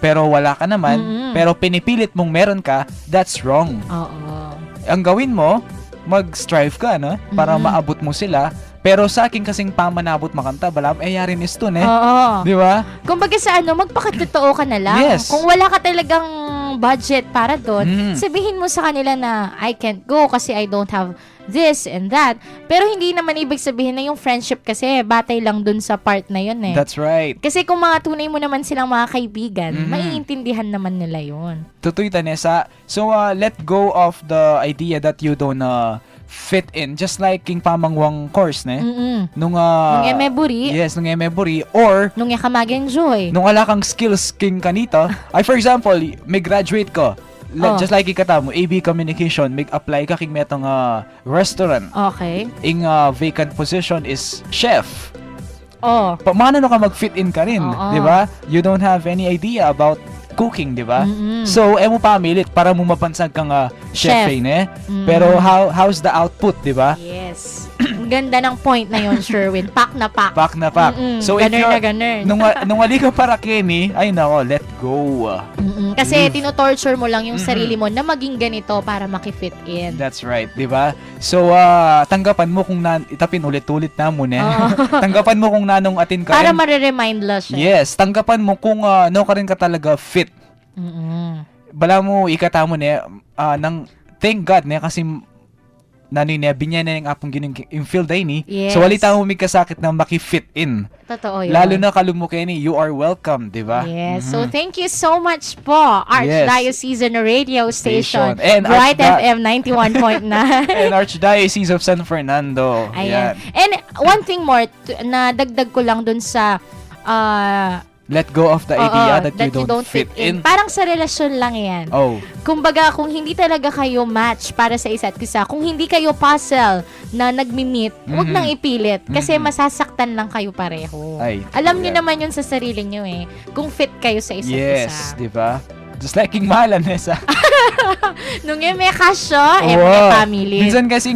Pero wala ka naman, pero pinipilit mong meron ka, that's wrong. Oo. Ang gawin mo, mag-strive ka, para maabot mo sila. Pero sa akin kasing pamanabot makanta, balam, yarin is to, Oo. Di ba? Kumbaga sa magpakatotoo ka na lang. Yes. Kung wala ka talagang budget para doon, sabihin mo sa kanila na I can't go kasi I don't have this and that. Pero hindi naman ibig sabihin na yung friendship kasi batay lang dun sa part na yun That's right. Kasi kung mga tunay mo naman silang mga kaibigan, maiintindihan naman nila yun. Tutoy Tanesa. So, let go of the idea that you don't fit in. Just like king pamangwang course, Nung emeburi. Yes, nung emeburi. Or, Nung yaka-mag-enjoy. nung ala kang skills king kanito. Ay, for example, may graduate ko. Just like ikata mo, AB Communication, mag-apply ka king metong restaurant. Okay. Ing vacant position is chef. Oh. Paano ka mag-fit in ka rin, di ba? You don't have any idea about cooking, di ba? So, mo pamilit para mo mapansag kang chef. Pero how's the output, di ba? Yes. Ganda ng point na yon, Sherwin. Pack na pack. Pack na pack. So if you're, na ganun. Nung wali ka para Kenny, ay nako, let go. Kasi tinotorture mo lang yung sarili mo na maging ganito para makifit in. That's right, di ba? So, tanggapan mo kung itapin ulit-ulit na muna. Tanggapan mo kung nanong atin ka. Para mariremind lang siya. Yes, tanggapan mo kung no ka rin ka talaga fit. Bala mo ikata mo ne nang thank God ne kasi binya na yung apong ginong yung field ay ni. Yes. So, wali tayo kasakit na makifit in. Totoo yun. Lalo na kalumukin ni, you are welcome, di ba? Yes. So, thank you so much po, Archdiocese Radio Station. And Bright FM 91.9. And Archdiocese of San Fernando. Ayan. And one thing more, na dagdag ko lang dun sa let go of the idea that you don't fit in. Parang sa relasyon lang yan. Kumbaga, kung hindi talaga kayo match para sa isa't isa, kung hindi kayo puzzle na nagmi-meet, huwag nang ipilit. Kasi masasaktan lang kayo pareho. Alam nyo naman yun sa sarili nyo eh. Kung fit kayo sa isa't isa. Yes, di ba? Just like king mahalan, Nessa. Nung yung may kasyo, may family. Minsan kasi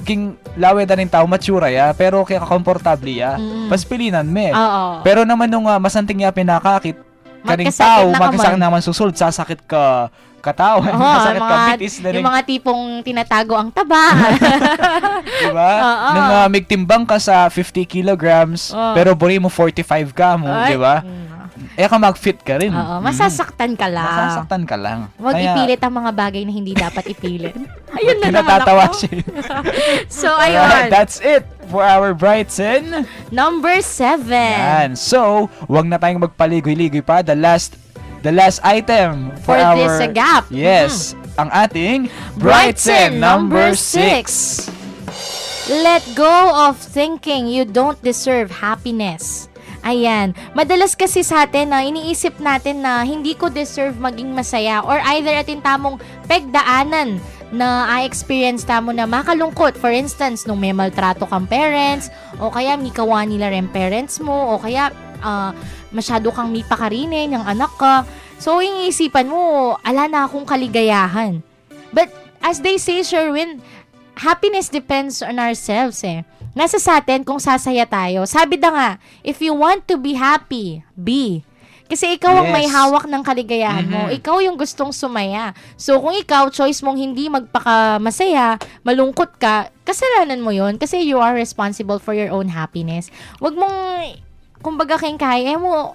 king lawe da rin tao, mature ya, pero kaya komportable ya, paspilinan me. Pero naman nung masanting ya pinakakit, kaning tao, magkasakit naman susulod, sasakit ka katawan, sasakit ka bitis. Yung mga tipong tinatago ang taba. Diba? Nung migtimbang ka sa 50 kilograms, pero buri mo 45 ka mo, diba? Ka mag-fit ka rin. Masasaktan ka lang. Masasaktan ka lang. Huwag ipilit ang mga bagay na hindi dapat ipilit. Ayun na naman Tinatatawa ako. siya. So, ayun. That's it for our Brighton. Number 7. Yan. So, wag na tayong magpaligoy-ligoy pa. The last item for this gap. Yes. Ang ating Brighton number 6. Let go of thinking you don't deserve happiness. Ayan. Madalas kasi sa atin na iniisip natin na hindi ko deserve maging masaya or either atin tamong pegdaanan na experience tamo na makalungkot. For instance, nung may maltrato kang parents o kaya mikawa nila rin parents mo o kaya masyado kang mipakarinin ng anak ka. So, iniisipan mo, ala na akong kaligayahan. But as they say, Sherwin, happiness depends on ourselves eh. Nasa sa atin kung sasaya tayo. Sabi na nga, if you want to be happy, be. Kasi ikaw ang may hawak ng kaligayahan mo. Ikaw yung gustong sumaya. So, kung ikaw, choice mong hindi magpakamasaya, malungkot ka, kasalanan mo yon kasi you are responsible for your own happiness. Huwag mong, kumbaga kayong kaya mo,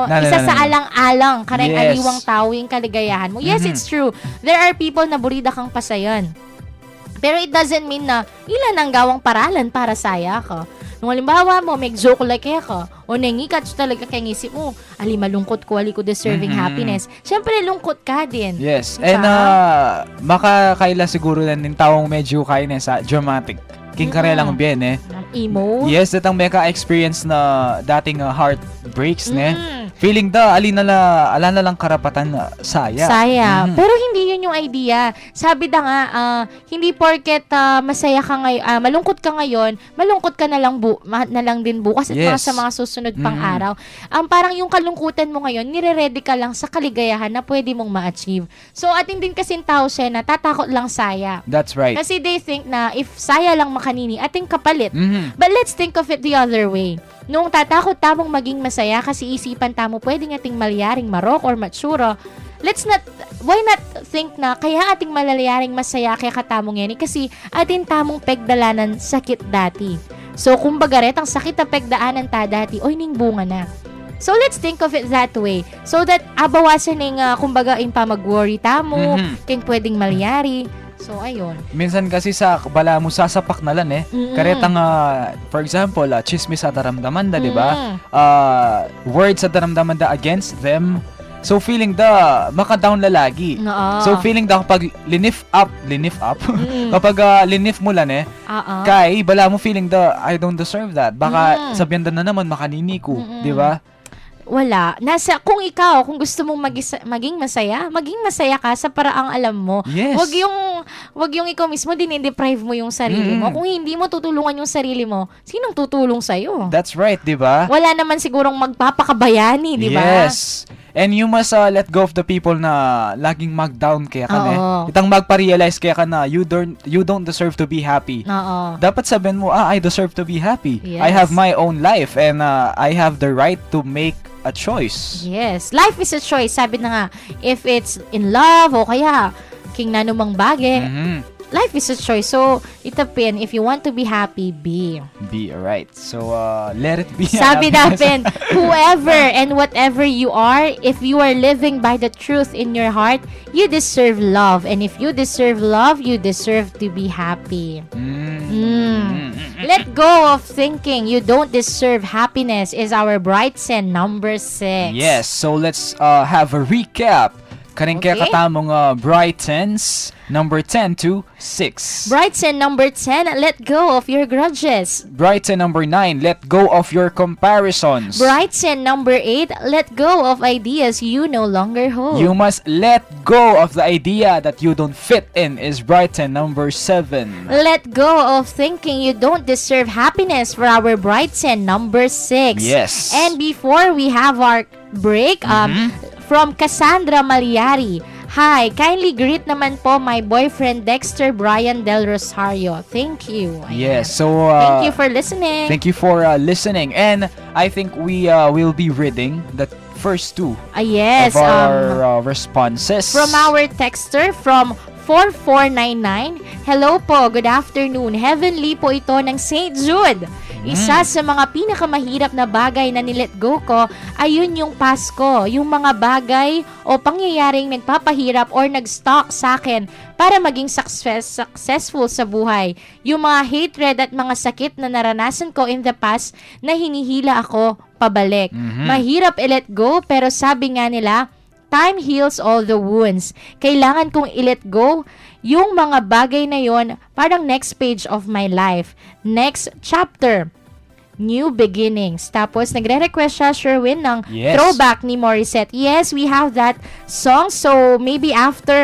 isa sa alang-alang, kareng aliwang tao yung kaligayahan mo. Yes, it's true. There are people na burida kang pasayan. Pero it doesn't mean na ilan ang gawang paralan para saya ka. Nung halimbawa mo, may joke like ka, o nangikat talaga kaya ngisip mo, ali malungkot ko, ali ko deserving happiness. Siyempre, lungkot ka din. Yes. And makakaila siguro na ng taong medyo kaya na sa dramatic. King kare lang bien eh. Emo? Yes, datang meka experience na dating heart breaks ne. Feeling ala na lang karapatan na saya. Pero hindi yun yung idea. Sabi da nga, hindi porket masaya ka ngayon, malungkot ka ngayon, malungkot ka na lang din bukas at sa mga susunod pang araw. Parang yung kalungkutan mo ngayon, nire-ready ka lang sa kaligayahan na pwede mong ma-achieve. So, atin din kasing tao siya na tatakot lang saya. That's right. Kasi they think na if saya lang makanini, ating kapalit. But let's think of it the other way. Nung tatakot tamong maging masaya kasi isipan tamo pwedeng ating malyaring marok or matsura, why not think na kaya ating malayaring masaya kaya katamong yan kasi ating tamong pegdalanan sakit dati. So, kumbaga ret, ang sakit na pegdaanan ta dati, oy ning bunga na. So, let's think of it that way. So that, abawasan ng, kumbaga, yung pa mag-worry tamo, kaya pwedeng malyari. So, ayun. Minsan kasi sa bala mo sasapak na lang eh. Karetang, for example, chismis sa daramdaman da, di ba? Words sa daramdaman da against them. So, feeling da, maka-down lalagi. So, feeling da kapag linif up, kapag linif mo lang eh, kay, bala mo feeling da, I don't deserve that. Baka sabihan da na naman, makanini ko, di ba? Wala. Kung ikaw, kung gusto mong maging masaya ka sa paraang alam mo. Yes. Wag yung ikaw mismo dinideprive mo yung sarili mo. Kung hindi mo tutulungan yung sarili mo, sinong tutulong sa'yo? That's right, di ba? Wala naman sigurong magpapakabayani, di ba? Yes. And you must let go of the people na laging mag-down kaya ka Oo. Itang magpa-realize kaya ka na you don't deserve to be happy. Oo. Dapat sabihin mo, I deserve to be happy. Yes. I have my own life and I have the right to make a choice. Yes. Life is a choice. Sabi na nga, if it's in love o kaya king nanumang bagay, life is a choice. So, itapin, if you want to be happy, be. Be alright. So, let it be. Sabi natin, whoever and whatever you are, if you are living by the truth in your heart, you deserve love. And if you deserve love, you deserve to be happy. Let go of thinking you don't deserve happiness is our bright sin number 6. Yes, so let's have a recap. Kaning kaya Okay. katamong Brightens, number 10 to 6. Bright sin number 10, let go of your grudges. Brighten number 9, let go of your comparisons. Bright sin number 8, let go of ideas you no longer hold. You must let go of the idea that you don't fit in is Brighten number 7. Let go of thinking you don't deserve happiness for our bright sin number 6. Yes. And before we have our break, from Cassandra Maliari, hi, kindly greet naman po my boyfriend Dexter Brian Del Rosario. Thank you. Ayan. Yes, so Thank you for listening. thank you for listening, and I think we will be reading the first two Yes. of our responses From our texter from 4499. Hello po, good afternoon. Heavenly po ito ng St. Jude. Isa sa mga pinakamahirap na bagay na nilet go ko, ayun yung Pasko. Yung mga bagay o pangyayaring nagpapahirap or nag-stalk sa akin para maging successful sa buhay. Yung mga hatred at mga sakit na naranasan ko in the past na hinihila ako pabalik. Mahirap i-let go pero sabi nga nila, time heals all the wounds. Kailangan kong i-let go yung mga bagay na yon, parang next page of my life. Next chapter. New beginnings. Tapos, nagre-request siya, Sherwin, ng Yes. throwback ni Morissette. Yes, we have that song. So, maybe after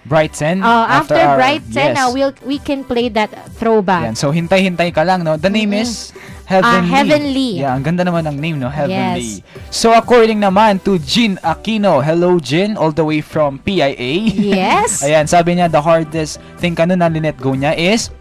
Brighten after our- Bright 10, yes. we can play that throwback. Yan. So, hintay-hintay ka lang, no? The name is Heavenly. Heavenly. Yeah, ang ganda naman ng name, no? Heavenly. Yes. So, according naman to Jin Aquino, hello, Jin, all the way from PIA. Yes. Ayan, sabi niya, the hardest thing na linet go niya is,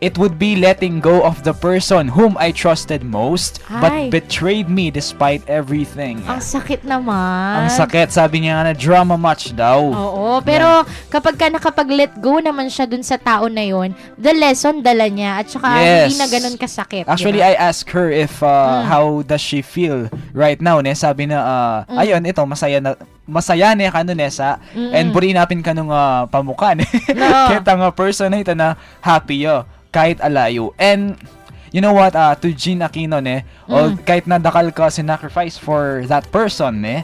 it would be letting go of the person whom I trusted most, but Ay. betrayed me despite everything. Ang sakit naman. Ang sakit, sabi niya nga na drama much daw. Oo, pero kapag ka nakapag-let go naman siya dun sa tao na yon, the lesson dala niya at saka Yes. hindi na ganun kasakit. Actually, diba? I asked her if how does she feel right now, ne? Sabi na ayun, ito masaya ne kanu nesa and burinapin kanung pamuka ne. No. Kita nga person na ito na happy yo kahit alayo. And you know what, to Jean Aquino ne, o kahit nadakal ka sinacrifice for that person ne,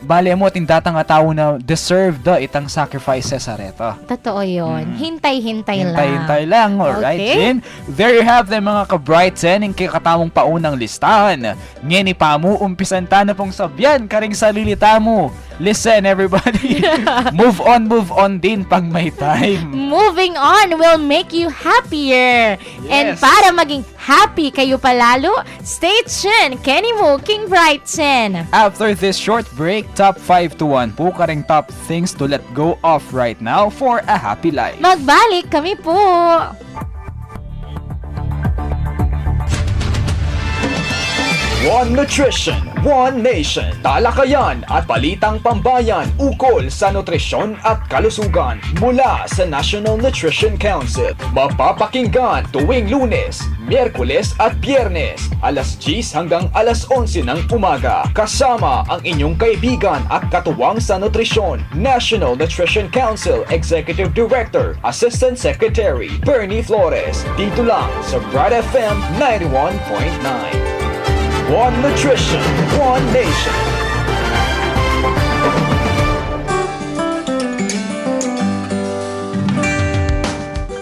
bale mo tindatang nga tao na deserve the itang sacrifices sa reto. Totoo yun. Hintay-hintay lang. Hintay-hintay lang. Alright, Okay. Jin. There you have them, mga ka-Brighten, yung kikatamong paunang listahan. Ngeni pa mo, umpisan ta na pong sabyan, karing salilita mo. Listen, everybody. Move on din pag may time. Moving on will make you happier. And Yes. para maging happy kayo palalo, stay tuned. Kenny Mo, King Brighton. After this short break, top 5 to 1 po karing top things to let go of right now for a happy life. Magbalik kami po. One Nutrition, One Nation. Talakayan at balitang pambayan ukol sa nutrisyon at kalusugan mula sa National Nutrition Council. Mapapakinggan tuwing Lunes, Miyerkules at Biyernes, alas 10 hanggang alas 11 ng umaga. Kasama ang inyong kaibigan at katuwang sa nutrisyon, National Nutrition Council Executive Director, Assistant Secretary Bernie Flores. Dito lang sa Bright FM 91.9. One Nutrition, One Nation.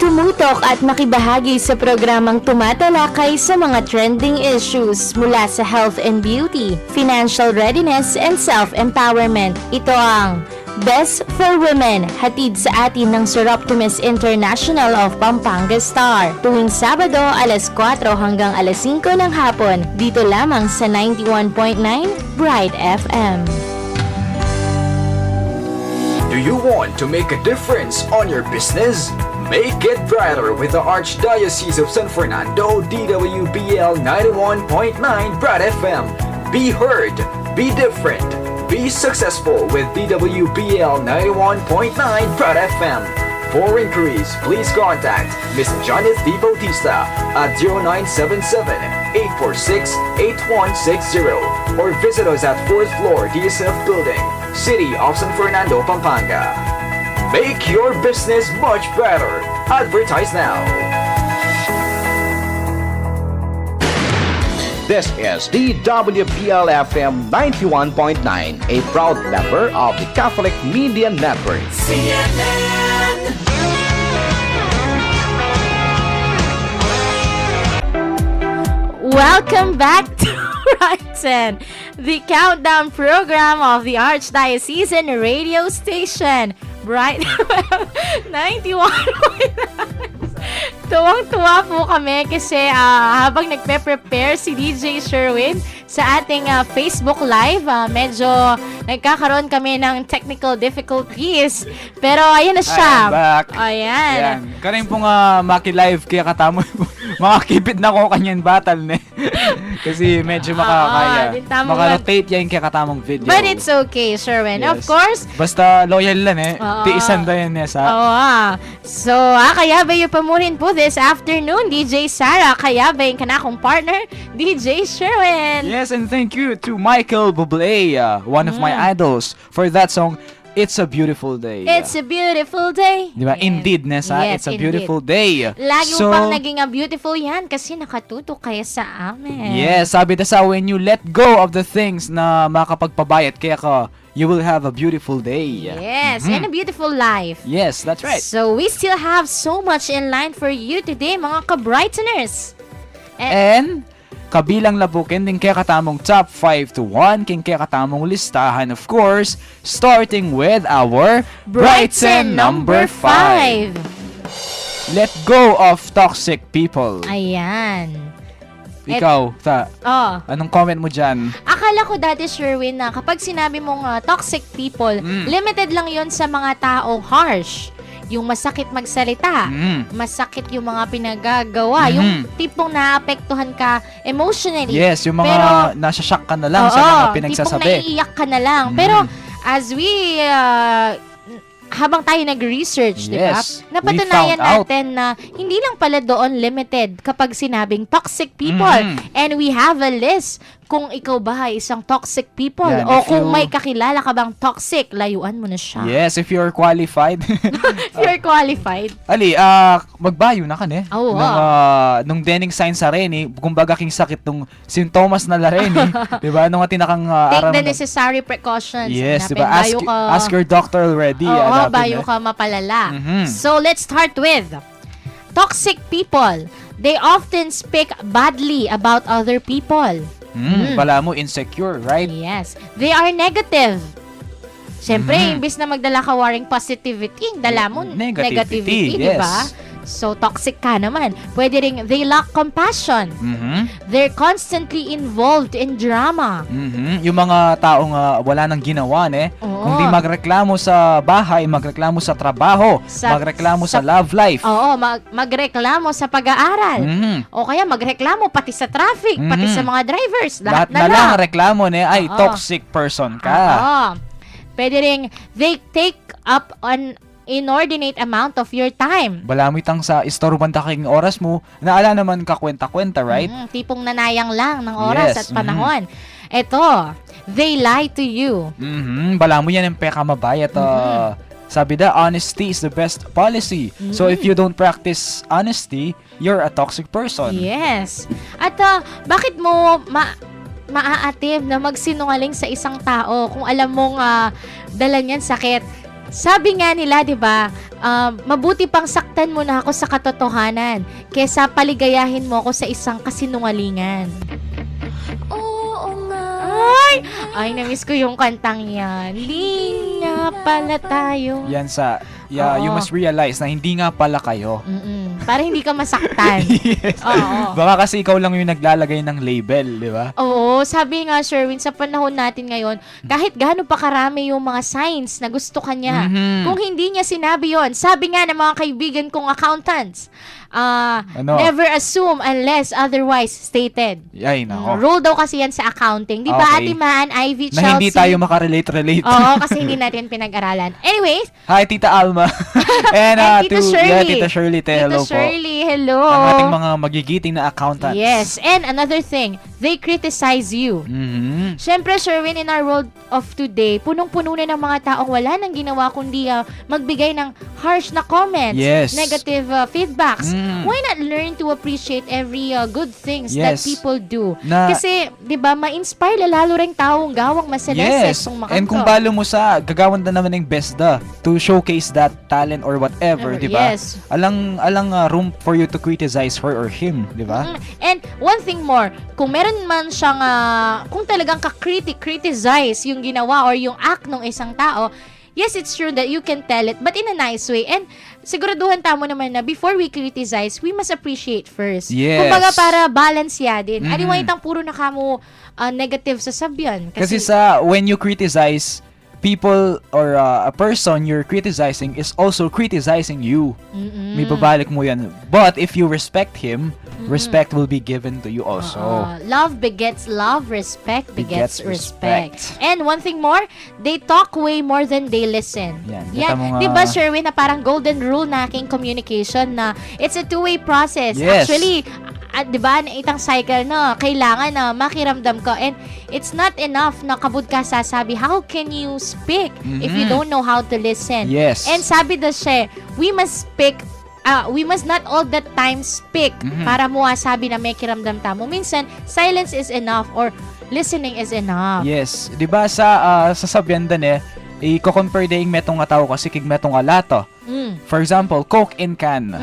Tumutok at makibahagi sa programang tumatalakay sa mga trending issues mula sa health and beauty, financial readiness, and self-empowerment. Ito ang Best for Women, hatid sa atin ng Seroptimus International of Pampanga Star. Tuwing Sabado, alas 4 hanggang alas 5 ng hapon, dito lamang sa 91.9 Bright FM. Do you want to make a difference on your business? Make it brighter with the Archdiocese of San Fernando DWBL 91.9 Brad FM. Be heard, be different, be successful with DWBL 91.9 Brad FM. For inquiries, please contact Ms. Janet D. Bautista at 0977-846-8160 or visit us at 4th floor DSF Building, City of San Fernando, Pampanga. Make your business much better. Advertise now. This is DWPL-FM 91.9, a proud member of the Catholic Media Network. Welcome back to Brighton, the countdown program of the Archdiocesan radio station. Bright 91.9. Tuwang-tuwa po kami kasi habang nagpe-prepare si DJ Sherwin sa ating Facebook Live, medyo nagkakaroon kami ng technical difficulties. Pero ayan na siya. I'm back. Ayan. Ayan. Karin po nga maki-live kaya katamo makakipid na ko kanyan battle ne. Kasi medyo makakaya. Maka-rotate yan kaya katamong video. But it's okay, Sherwin. Yes. Of course. Basta loyal lang eh. Tiisan da yan sa. So, kaya ba yung pamunin po this afternoon, DJ Sarah. Kaya ba yung kanakong partner, DJ Sherwin. Yes, and thank you to Michael Bublé, one of my idols, for that song, It's a Beautiful Day. It's a beautiful day. Di ba? Yes. Indeed, Nessa. Yes, it's a indeed. beautiful day. Lagi mo pang naging beautiful yan kasi nakatutok kayo sa amin. Yes, sabi na sa when you let go of the things na makapagpabayat, kaya ka, you will have a beautiful day. Yes, and a beautiful life. Yes, that's right. So, we still have so much in line for you today, mga ka-Brightoners. And kabilang labukin din kaya katamong top 5 to 1, king kaya katamong listahan, of course, starting with our Brighton number 5. Let go of toxic people. Ayan. Ikaw, anong comment mo dyan? Akala ko dati, Sherwin, na kapag sinabi mong toxic people, limited lang yon sa mga taong harsh. Yung masakit magsalita, masakit yung mga pinagagawa, yung tipong naapektuhan ka emotionally. Yes, yung mga nasa-shock ka na lang sa mga pinagsasabi. Tipong naiiyak ka na lang. Pero as we habang tayo nag-research, di ba? Yes, Napatunayan we found out. natin na hindi lang pala doon limited kapag sinabing toxic people. And we have a list kung ikaw ba ay isang toxic people Yan, o if kung you- may kakilala ka bang toxic, layuan mo na siya. Yes, if you're qualified. If you're qualified. Ali, magbayo na ka ne. Oo, Nung dening sign sa rin, kumbaga king sakit nung sintomas na la rin, diba? Nung tinakang Take aram the necessary precautions. Yes, Hanapin, diba? bayo ka. Ask your doctor already. Oo, hanapin, bayo eh. ka mapalala. Mhm. So, let's start with toxic people. They often speak badly about other people. Bala mo insecure, right? Yes. They are negative. Siyempre, imbis na magdala ka waring positivity, dala mo negativity, di ba? yes. So, toxic ka naman. Pwede ring, they lack compassion. They're constantly involved in drama. Yung mga taong wala nang ginawa, Oo. kundi magreklamo sa bahay, magreklamo sa trabaho, magreklamo sa love life. Oo, magreklamo sa pag-aaral. O kaya magreklamo pati sa traffic, pati sa mga drivers. Lahat na lang. lang reklamo ay Oo. toxic person ka. Oo. Pwede ring, they take up an inordinate amount of your time. Balami tang sa istorban ta king oras mo, naala naman ka kwenta-kwenta, right? Tipong nanayang lang ng oras Yes, at panahon. Ito, they lie to you. Bala mo yan yung peka mabayat. Sabi da, honesty is the best policy. So if you don't practice honesty, you're a toxic person. Yes. At bakit mo maaatim na magsinungaling sa isang tao kung alam mong dala niyan sakit? Sabi nga nila, di ba, mabuti pang saktan mo na ako sa katotohanan kesa paligayahin mo ako sa isang kasinungalingan. Oo nga. Ay, namiss ko yung kantang yan. Linya pala tayo. Yan you Oo. must realize na hindi nga pala kayo. Para hindi ka masaktan. Yes. Oo. Baka kasi ikaw lang yung naglalagay ng label, di ba? Oo, sabi nga Sherwin, sa panahon natin ngayon, kahit gaano pa karami yung mga signs na gusto kanya, Mhm. kung hindi niya sinabi yon, sabi nga ng mga kaibigan kong accountants, Ano? never assume unless otherwise stated. Ay, nako. Rule daw kasi yan sa accounting. Di ba, Okay. Ate Man, Ivy, Na Chelsea? hindi tayo makarelate-relate. Oo, kasi hindi natin pinag-aralan. Anyways, Hi, Tita Alma. And, and Tita Shirley. Tita Shirley, hello Tita po. Shirley, hello. Ang ating mga magigiting na accountants. Yes, and another thing, they criticize you. Mhm. Siyempre, Sherwin, in our world of today, punong-puno na ng mga taong wala nang ginawa kundi magbigay ng harsh na comments, Yes. negative feedbacks. Mm. Why not learn to appreciate every good things that Yes. people do? Na- Kasi, di ba, ma-inspire lalo ring taong gawang maselese Yes. kung And kung balo mo sa gagawan na naman ng best to showcase that talent or whatever, di ba? Yes. Alang room for you to criticize her or him, di ba? And one thing more, kung meron man siyang, kung talagang criticize yung ginawa or yung act ng isang tao, yes, it's true that you can tell it, but in a nice way. And siguraduhan tamo naman na before we criticize, we must appreciate first. Yes. Kumbaga para balance ya din. Mhm. Aliway itang puro na kamo negative sa sabyan. Kasi when you criticize people or a person you're criticizing is also criticizing you. May babalik mo yan. But if you respect him, respect will be given to you also. Love begets love, respect begets Begets respect. respect. And one thing more, they talk way more than they listen. Yan, kita mo nga. Di ba, Sherwin, na parang golden rule na aking communication na it's a two-way process. Yes. Actually, di ba, na itang cycle na kailangan na makiramdam ko. And it's not enough na kabud ka sasabi, how can you speak if you don't know how to listen? Yes. And sabi daw siya, we must speak we must not all the time speak para mo sabi na may kiramdam tamo. Minsan, silence is enough or listening is enough. Yes. Di ba sa sabyan din i-compare din metong nga tao kasi kig metong alato. For example, Coke in can.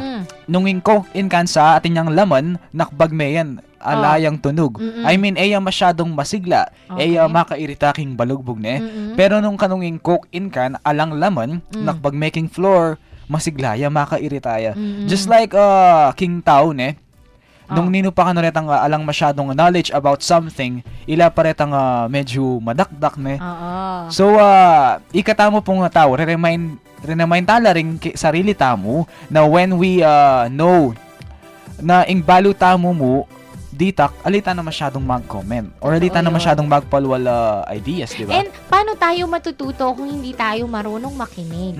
Nung yung Coke in can sa atin yung laman, nakbag mayan. Alayang tunog. I mean, masyadong masigla. Okay. Makairita king balugbog ne. Pero nung kanunging Coke in can, alang laman, nakbag making floor, masiglaya, makairitaya. Just like king tao ne. Nung nino pa kano retang alang masyadong knowledge about something, ila pa retang medyo madakdak ne. Oo. So, ikatamo pong tao, remind tala rin sarili tamo na when we know na ing balu tamo mo, ditak, alita na masyadong mag-comment or alita na yun. masyadong magpalwal ideas, di ba? And paano tayo matututo kung hindi tayo marunong makinig?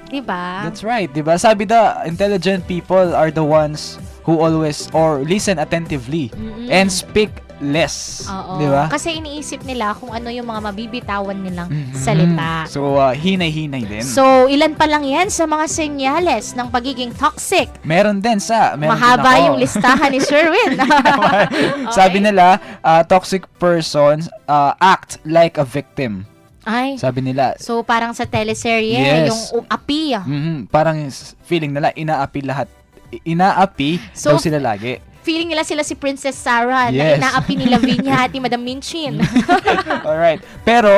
Di ba? That's right, di ba? Sabi intelligent people are the ones who always or listen attentively and speak less, Oo. di ba? Kasi iniisip nila kung ano yung mga mabibitawan nilang salita. So, hinay-hinay din. So, ilan pa lang yan sa mga senyales ng pagiging toxic. meron din Mahaba din ako. yung listahan ni Sherwin. Sabi nila, toxic persons act like a victim. Ay, Sabi nila, so parang sa teleserye, Yes. yung api. parang feeling nila, inaapi lahat. Inaapi So, daw sila lagi. Feeling nila sila si Princess Sarah Yes. na inaapi ni Lavinia at ni Madam Minchin. Alright. Pero,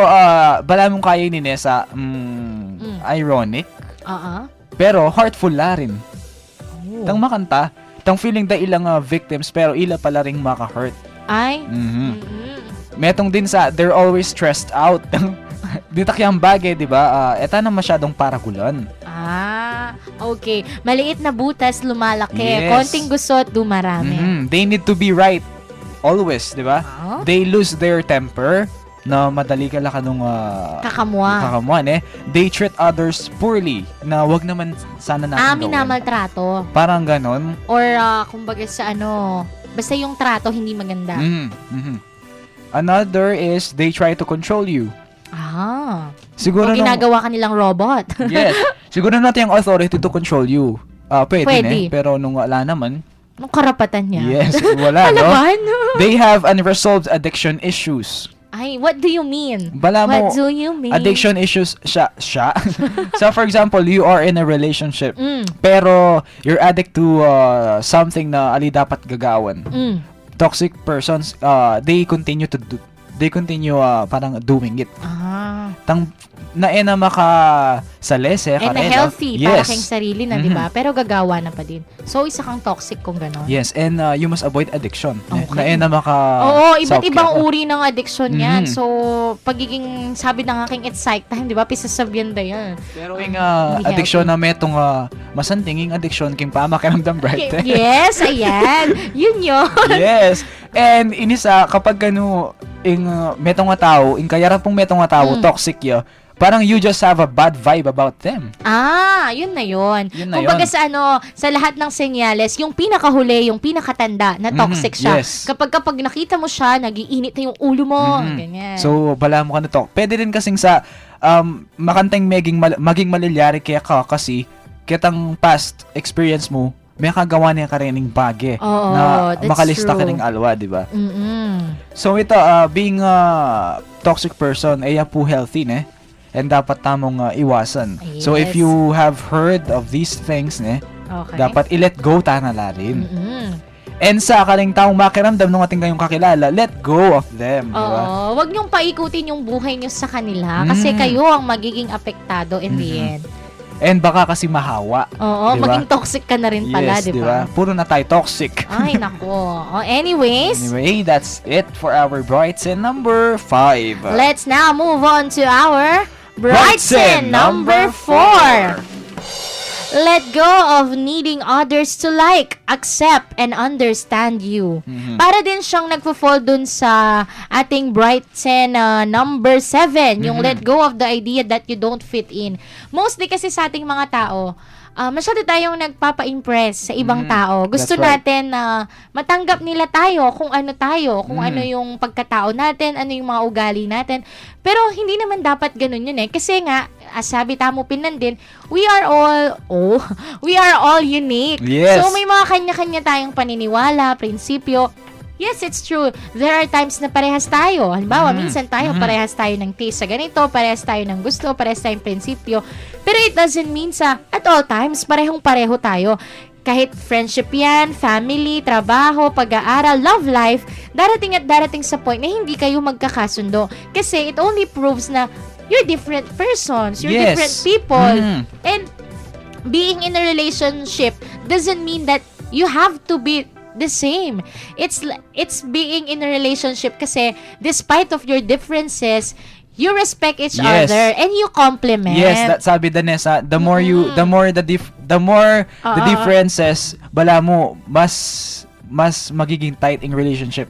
bala mong kaya ni Nessa, ironic, Oo. pero heartful la rin. Tang makanta, tang feeling da ilang victims, pero ila pala ring maka-hurt. Ay. Metong din sa, they're always stressed out. Dito kayang bagay, di ba? Eta na masyadong paragulan. Okay. Maliit na butas, lumalaki. Yes. Konting gusot, dumarami. They need to be right always, di ba? Oh. They lose their temper na madali ka lang kanong Kakamwa. They treat others poorly na wag naman sana natin gawin. Minamaltrato. Parang ganon. Or, kumbaga sa basta yung trato hindi maganda. Another is they try to control you. Siguro Kung ginagawa ka nilang robot. yes. Siguro natin yung authority to control you. Pwede. Pero nung wala naman, Anong karapatan niya? yes, wala, no? Alaban? They have unresolved addiction issues. Ay, what do you mean? Bala mo, What do you mean? addiction issues siya. So, for example, you are in a relationship, pero you're addict to something na ali dapat gagawan. Toxic persons, they continue parang doing it. naena maka sa lese, And karela. healthy para Yes. kayong sarili na, di ba? Pero gagawa na pa din. So, isa kang toxic kung gano'n. Yes, and you must avoid addiction. Okay. Naena maka Oo, iba't self-care ibang ka. uri ng addiction yan. Mhm. So, pagiging, sabi ng aking it's psych time, di ba? Pisasabyan da yan. Pero yung Hindi addiction healthy. na metong masantinging addiction king pa makiramdam bright. Yes, ayan. Yun yun. Yes. And inisa kapag kanu metong nga tao, kayara pong metong nga tao toxic yo. Parang you just have a bad vibe about them. Yun na yun. Yun na Kumbaga yun. sa lahat ng senyales, yung pinakahuli, yung pinakatanda na toxic siya. yes. Kapag nakita mo siya, nagiinit na yung ulo mo. Mhm. Ganyan. So, bala mo ka na to. Pwede rin kasing sa makantang maging malilyari kaya ka kasi kitang past experience mo, may kagawa niya ka rin ng bagay Oo, na that's makalista ka true. ng alwa, di ba? Mm-mm. So, ito, being a toxic person, ay po healthy, ne? And dapat tamong iwasan. So, if Yes. you have heard of these things, ne? Okay. Dapat i-let go ta na larin. Mm-mm. And sa kaling taong makiramdam nung ating kayong kakilala, let go of them, di ba? Oo, wag niyong paikutin yung buhay niyo sa kanila kasi kayo ang magiging apektado in the end. And baka kasi mahawa. Oo, Diba? maging toxic ka na rin pala, Yes, di ba? Puro na tayo toxic. Ay, nako. Anyways, Anyway, that's it for our Brightsen number 5. let's now move on to our Brightsen number 4. Let go of needing others to like, accept, and understand you. Para din siyang nagfo-fall dun sa ating Brightsen number 7, yung let go of the idea that you don't fit in. Mostly kasi sa ating mga tao, masyado tayong nagpapa-impress sa ibang tao. Gusto That's right. natin na matanggap nila tayo, kung ano yung pagkatao natin, ano yung mga ugali natin. Pero hindi naman dapat ganun yun eh. Kasi nga, sabi tamo pinan din, we are all unique. Yes. So may mga kanya-kanya tayong paniniwala, prinsipyo. Yes, it's true. There are times na parehas tayo. Halimbawa, minsan parehas tayo ng taste sa ganito, parehas tayo ng gusto, parehas tayong prinsipyo. Pero it doesn't mean at all times, parehong-pareho tayo. Kahit friendship yan, family, trabaho, pag-aaral, love life, darating sa point na hindi kayo magkakasundo. Kasi it only proves na you're different persons, you're Yes. different people. Mhm. And being in a relationship doesn't mean that you have to be the same. It's being in a relationship kasi despite of your differences, you respect each Yes. other and you complement. Yes, that sabi Danessa, the more the differences, bala mo mas magiging tight in relationship.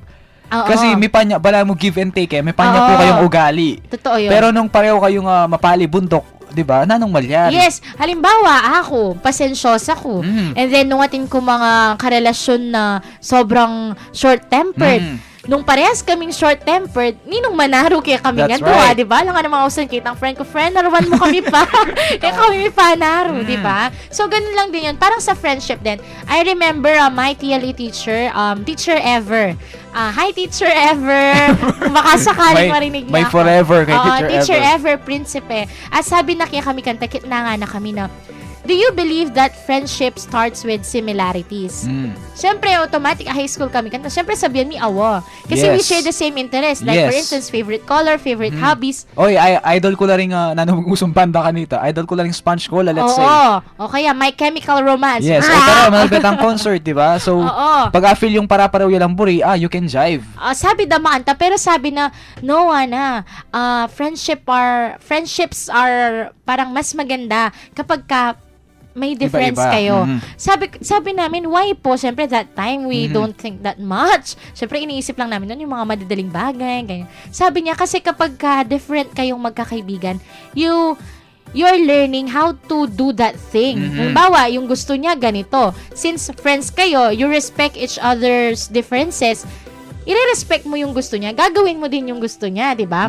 Oo. Kasi may bala mo give and take may panya po Oo. kayong ugali. Totoo yun. Pero nung pareho kayong mapali bundok, 'di ba? Nanong malyari. Yes, halimbawa ako, pasensyosa ko. And then nung atin ko mga karelasyon na sobrang short-tempered. Nung parehas kaming short-tempered, ninong manaro kaya kami That's nga duwa, right. di ba? Lang nga naman usan kitang friend ko, friend, naruan mo kami pa. Kaya kami pa naro, di ba? So, ganun lang din yun. Parang sa friendship din. I remember my TLE teacher, teacher ever. Hi, teacher ever. Kung baka sakaling marinig niya May ako. forever kay Oo, teacher ever, prinsipe. At sabi na kaya kami kanta, na nga na kami na, do you believe that friendship starts with similarities? Siyempre, automatic, high school kami kanta. Siyempre, sabihan mi awa. Kasi we Yes. share the same interest. Like, for Yes. instance, favorite color, favorite hobbies. Oy, idol ko na rin nanong banda kanita. Idol ko na rin Sponge Cola, let's say. O kaya, My Chemical Romance. Yes, o tara, malapit ang concert, di ba? So, Oo. pag feel yung para-pareho yung buri, you can jive. Sabi damanta, pero sabi na, no, friendships are parang mas maganda kapag may difference Iba-iba. kayo. Mhm. Sabi namin, why po? Siyempre, that time, we don't think that much. Siyempre, iniisip lang namin nun yung mga madadaling bagay, ganyan. Sabi niya, kasi kapag different kayong magkakaibigan, you're learning how to do that thing. Halimbawa, yung gusto niya ganito. Since friends kayo, you respect each other's differences, i-respect mo yung gusto niya, gagawin mo din yung gusto niya, di ba?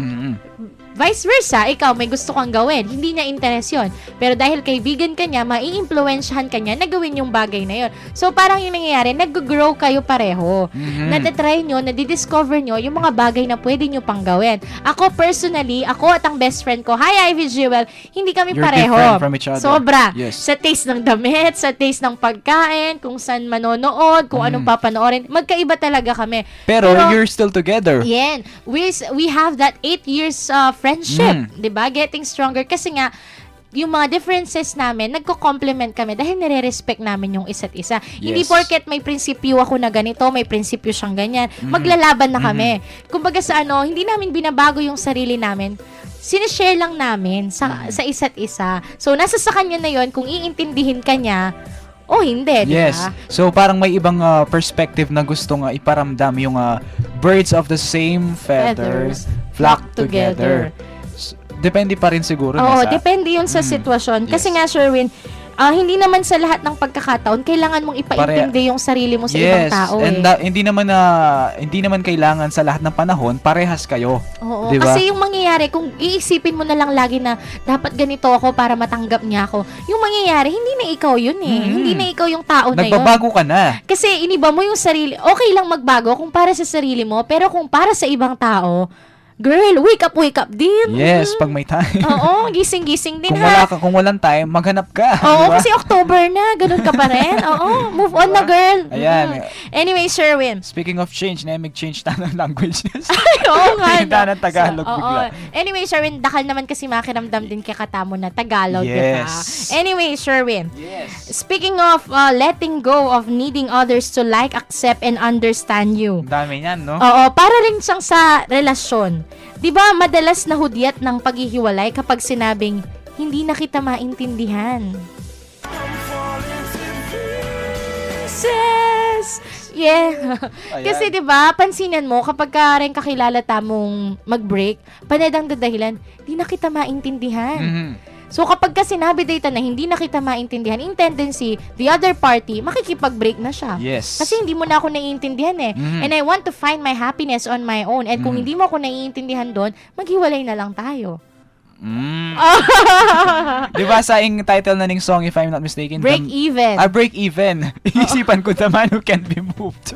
Vice versa, ikaw may gusto kang gawin, hindi niya interes yun. Pero dahil kaibigan ka niya, mai-influensyahan ka niya na gawin yung bagay na yun. So parang yung nangyayari, nag-grow kayo pareho. Natatry nyo, nadidiscover nyo yung mga bagay na pwede nyo pang gawin. Ako personally, ako at ang best friend ko, hi Ivy Jewel, hindi kami You're pareho. different from each other. Sobra. Yes. Sa taste ng damit, sa taste ng pagkain, kung saan manonood, kung anong papanoorin, magkaiba talaga kami. Pero you're still together. Yan. We have that 8 years friendship, 'di ba? Getting stronger kasi nga yung mga differences namin, nagko-complement kami dahil nire-respect namin yung isa't isa. Hindi porket may prinsipyo ako na ganito, may prinsipyo siyang ganyan, maglalaban na kami. Kumbaga sa hindi namin binabago yung sarili namin. Sinishare lang namin sa isa't isa. So, nasa sa kanya na yon kung iintindihin ka niya, o hindi, di ba? Yes. So parang may ibang perspective na gustong iparamdam yung birds of the same feathers flock together. Depende pa rin siguro. Oo, depende yun sa sitwasyon. Kasi nga, Sherwin, hindi naman sa lahat ng pagkakataon kailangan mong ipaintindi yung sarili mo sa ibang tao. And hindi naman kailangan sa lahat ng panahon parehas kayo. Oo, diba? kasi yung mangyayari, kung iisipin mo na lang lagi na dapat ganito ako para matanggap niya ako, yung mangyayari, hindi na ikaw yun eh. Hindi na ikaw yung tao na yun. Nagbabago ka na. Kasi iniba mo yung sarili. Okay lang magbago kung para sa sarili mo, pero kung para sa ibang tao, girl, wake up din. Yes, pag may time. Oo, gising-gising din Kung walang time, maghanap ka. Oo, diba? kasi October na, ganun ka pa rin. Oo, move on na, girl. Ayan. Anyway, Sherwin. Speaking of change, mag-change tayo ng language. Oo nga. Pinta ng Tagalog bigla. Anyway, Sherwin, dakal naman kasi makiramdam din kay katamo na Tagalog, diba? Yes. Anyway, Sherwin. Yes. Speaking of letting go of needing others to like, accept, and understand you. Ang dami niyan, no? Oo, para rin siyang sa relasyon. 'Di ba madalas na hudyat ng paghihiwalay kapag sinabing hindi na kita maintindihan. Yeah. Kasi 'di ba, pansinan mo kapag ka rin kakilala tamong mag-break, panedang dahilan, hindi na kita maintindihan. So kapag ka sinabi data na hindi na kita maintindihan, in tendency, the other party, makikipag-break na siya. Yes. Kasi hindi mo na ako naiintindihan eh. And I want to find my happiness on my own. And kung hindi mo ako naiintindihan doon, maghiwalay na lang tayo. Di ba sa ing title na ning song, if I'm not mistaken? Break even. Break even. Isipan ko the man who can't be moved.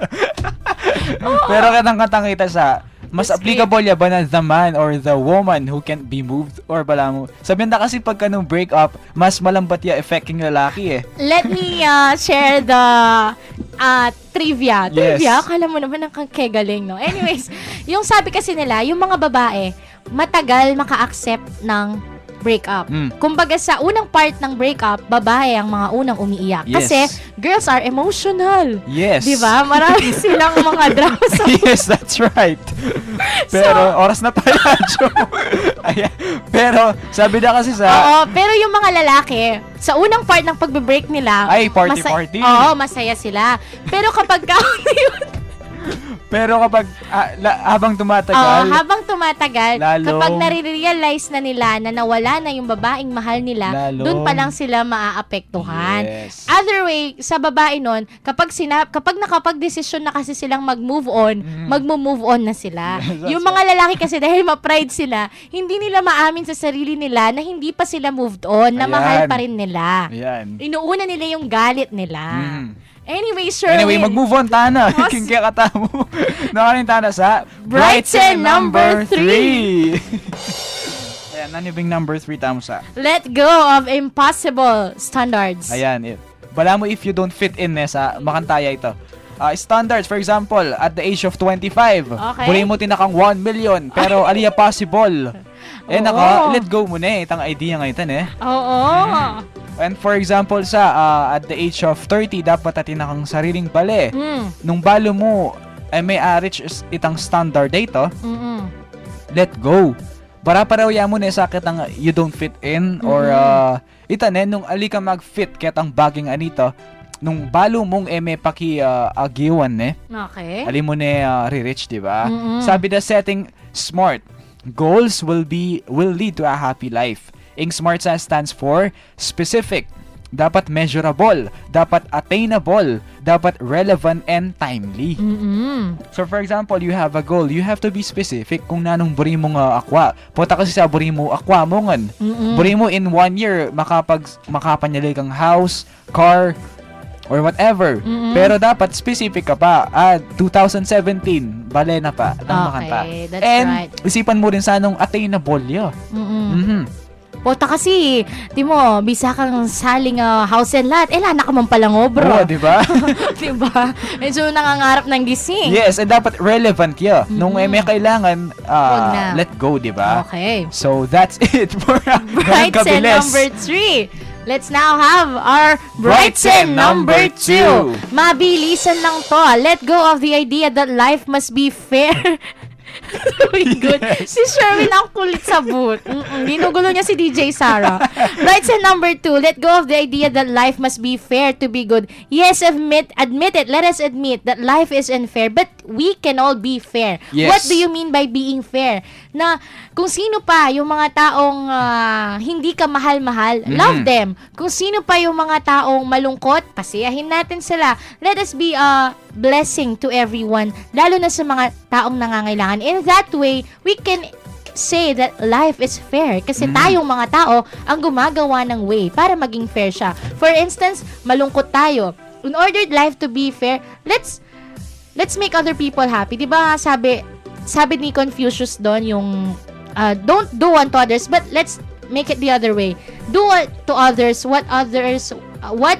Pero katang-katang kita sa mas applicable ya ba na the man or the woman who can't be moved or bala mo. Sabihin na kasi pagka nung break up, mas malambat ya effect king lalaki eh. Let me share the trivia. Yes. Trivia? Akala mo naman ang kagaling, no? Anyways, yung sabi kasi nila, yung mga babae, matagal maka-accept ng breakup. Kumbaga sa unang part ng breakup, babae ang mga unang umiiyak. Yes. Kasi girls are emotional. Yes. Di ba? Marami silang mga drama sa Yes, that's right. Pero oras na pala, Joe. Ayan. Pero sabi na kasi sa Oo, pero yung mga lalaki, sa unang part ng pagbe-break nila, ay party. Oo, masaya sila. Pero kapag Pero kapag habang tumatagal, habang tumatagal, Lalong- kapag nare-realize na nila na nawala na yung babaeng mahal nila, Lalong- doon pa lang sila maaapektuhan. Yes. Other way, sa babae nun, kapag nakapag-desisyon na kasi silang mag-move on, mag-move on na sila. Yes, Yung mga lalaki kasi dahil ma-pride sila, hindi nila maamin sa sarili nila na hindi pa sila moved on, na Ayan. mahal pa rin nila. ayan. Inuuna nila yung galit nila. Anyway, Anyway, Sherwin. mag-move on tana. Mas- King kaya katamo. Nakarin tana sa Brightsen number 3. Ayan, nanibing number 3 tamo sa. Let go of impossible standards. Ayan. Bala mo if you don't fit in sa makantaya ito. Standards, for example, at the age of 25, Okay. mo tinakang 1 million, pero aliya possible. Oo. Let go mo na itang idea ngayon Oo. And for example at the age of 30, dapat tinakang sariling bale. Nung balo mo, ay may reach itang standard dito, let go. Para paraw mo na sakit ang you don't fit in or nung ali ka mag-fit ketang baging anito, nung balo mong may agiwan Okay. ali mo na re-reach, di ba? Sabi na setting smart goals will lead to a happy life. Ing SMART stands for specific, dapat measurable, dapat attainable, dapat relevant and timely. So for example, you have a goal, you have to be specific kung nanong buri mong akwa. Punta kasi sa buri mo akwa mo ngan. Buri mo in 1 year makapanyali kang house, car, or whatever. Pero dapat specific ka pa. 2017, bale na pa. Okay, that's And right. isipan mo rin sa anong attainable yun. Pota kasi, di mo, bisa kang saling house and lot. Lana ka man pala ngo, Oo, bro. di ba? Di ba? Medyo nangangarap ng gising. Yes, and dapat relevant ya. Nung may kailangan, Wag na. let go, di ba? Okay. So, that's it for Bright Sen number 3. Let's now have our Bright Sen number 2. Mabilisan lang to. Let go of the idea that life must be fair. Oh my God. Si Sherwin ang kulit sa boot. Ginugulo niya si DJ Sarah. Right, sa number 2, let go of the idea that life must be fair to be good. Yes, admit it. Let us admit that life is unfair, but we can all be fair. Yes. What do you mean by being fair? Na kung sino pa yung mga taong hindi ka mahal-mahal, love them. Kung sino pa yung mga taong malungkot, pasiyahin natin sila. Let us be a blessing to everyone, lalo na sa mga taong nangangailangan. In that way, we can say that life is fair kasi tayong mga tao ang gumagawa ng way para maging fair siya. For instance, malungkot tayo. In order life to be fair, let's make other people happy. 'Di ba sabi ni Confucius doon yung don't do unto others, but let's make it the other way. Do to others what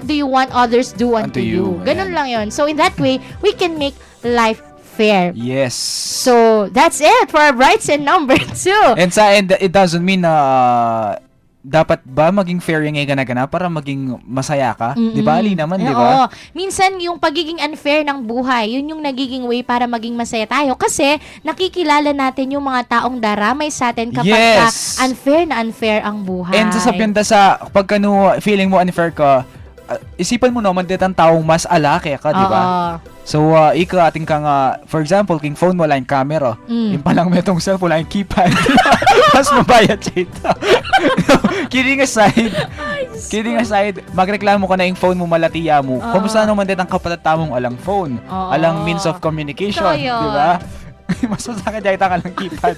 do you want others do unto you? Ganun lang 'yon. So in that way, we can make life fair. Yes. So that's it for our Bright Sen number 2. And it doesn't mean na dapat ba maging fair yung gana-gana para maging masaya ka? Di ba? Ali naman, di ba? Oo. Minsan, yung pagiging unfair ng buhay, yun yung nagiging way para maging masaya tayo. Kasi, nakikilala natin yung mga taong daramay sa atin kapag Yes. unfair na unfair ang buhay. And sa pagka feeling mo unfair ka, isipan mo naman din ang taong mas alake ka, di ba? Oo. So, ating ka nga, for example, king phone mo lang yung camera. Yung palang metong cellphone lang yung keypad. Mas mabayad siya ito. Kidding aside, magreklamo ka na yung phone mo, malatiya mo. Kumusta naman din ang kapatatamong alang phone? Alang means of communication, So, yun. di ba? Mas masakit dahil ka lang keypad.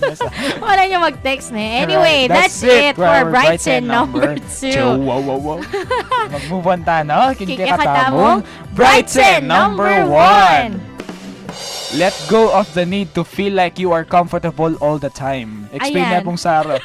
Wala niya mag-text na. Anyway, that's it for Bright Sen number 2. Wow. Mag-move on tayo, no? Kikatamong Bright Sen number 1. Let go of the need to feel like you are comfortable all the time. Explain Ayan. na pong Sarah.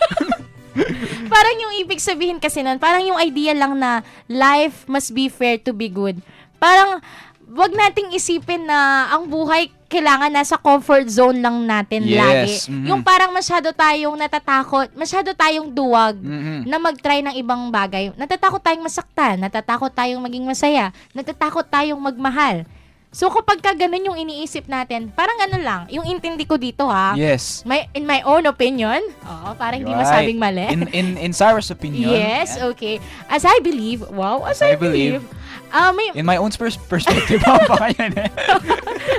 Parang yung ibig sabihin kasi nun, parang yung idea lang na life must be fair to be good. Parang, wag nating isipin na ang buhay kailangan nasa comfort zone lang natin lagi. Yung parang masyado tayong natatakot, masyado tayong duwag na mag-try ng ibang bagay. Natatakot tayong masaktan, natatakot tayong maging masaya, natatakot tayong magmahal. So kapag ka ganun yung iniisip natin, parang ano lang, yung intindi ko dito ha. Yes. In my own opinion, parang hindi masabing mali. In Sarah's opinion. Yes, yeah. okay. As I believe, as I believe, in my own perspective, pa yan eh.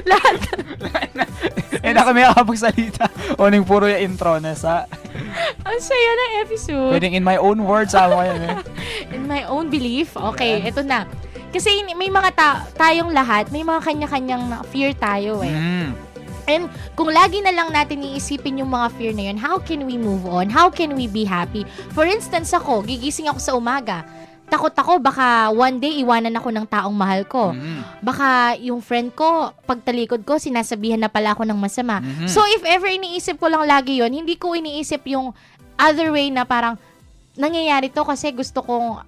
lahat. Na kami nakapagsalita. Uning puro yung intro na sa... Ang saya ng episode. Pwedeng in my own words, ako yan eh. In my own belief, okay, ito na. Kasi may mga tayong lahat, may mga kanya-kanyang fear tayo eh. And kung lagi na lang natin iisipin yung mga fear na yun, how can we move on? How can we be happy? For instance ako, gigising ako sa umaga. Takot ako, baka one day iwanan ako ng taong mahal ko. Baka yung friend ko, pagtalikod ko, sinasabihan na pala ako ng masama. So if ever iniisip ko lang lagi yun, hindi ko iniisip yung other way na parang, nangyayari to kasi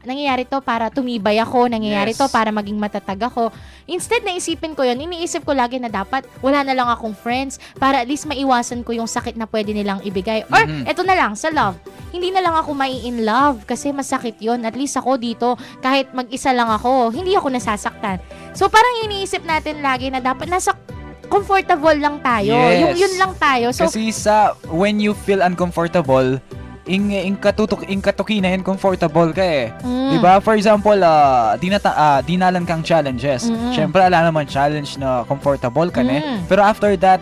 nangyayari to para tumibay ako, nangyayari to para maging matatag ako. Instead na isipin ko yun, iniisip ko lagi na dapat wala na lang akong friends para at least maiwasan ko yung sakit na pwede nilang ibigay. Or, eto na lang, sa love. Hindi na lang ako mai-in love kasi masakit yun. At least ako dito, kahit mag-isa lang ako, hindi ako nasasaktan. So, parang iniisip natin lagi na dapat nasa comfortable lang tayo. Yes. Yung yun lang tayo. So, kasi when you feel uncomfortable, katukinan comfortable ka eh. Diba? For example, dinalan kang challenges. Syempre, ala naman challenge na comfortable ka na. Pero after that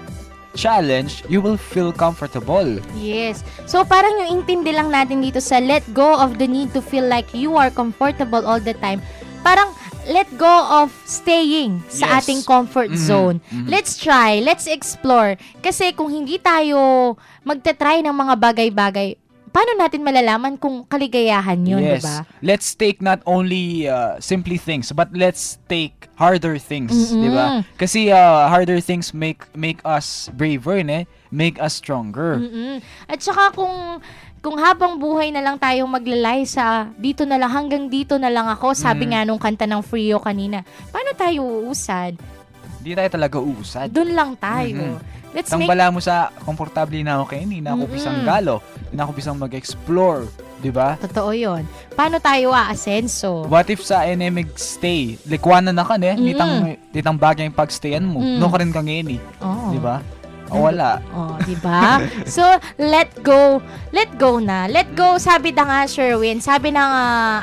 challenge, you will feel comfortable. Yes. So, parang yung intindi lang natin dito sa let go of the need to feel like you are comfortable all the time. Parang, let go of staying sa ating comfort zone. Let's try, let's explore. Kasi kung hindi tayo magta-try ng mga bagay-bagay, paano natin malalaman kung kaligayahan yun, yes. diba? Let's take not only simply things, but let's take harder things, diba? Kasi harder things make us braver, ne? Make us stronger. At saka kung kung habang buhay na lang tayong maglalay sa dito na lang, hanggang dito na lang ako, sabi nga nung kanta ng Frio kanina, paano tayo uusad? Hindi tayo talaga uusad. Doon lang tayo. Let's make... Tangbala mo sa komportable na ako, Kenny, na ako bisang galo, na ako bisang mag-explore, di ba? Totoo yun. Paano tayo aasenso? What if sa NMig stay, likwanan na ka, ditang bagay yung pagstayan mo, no ka rin kang Kenny, Oo. di ba? O wala. Oh, di ba? So, let go na. Let go, sabi na nga, Sherwin, sabi ng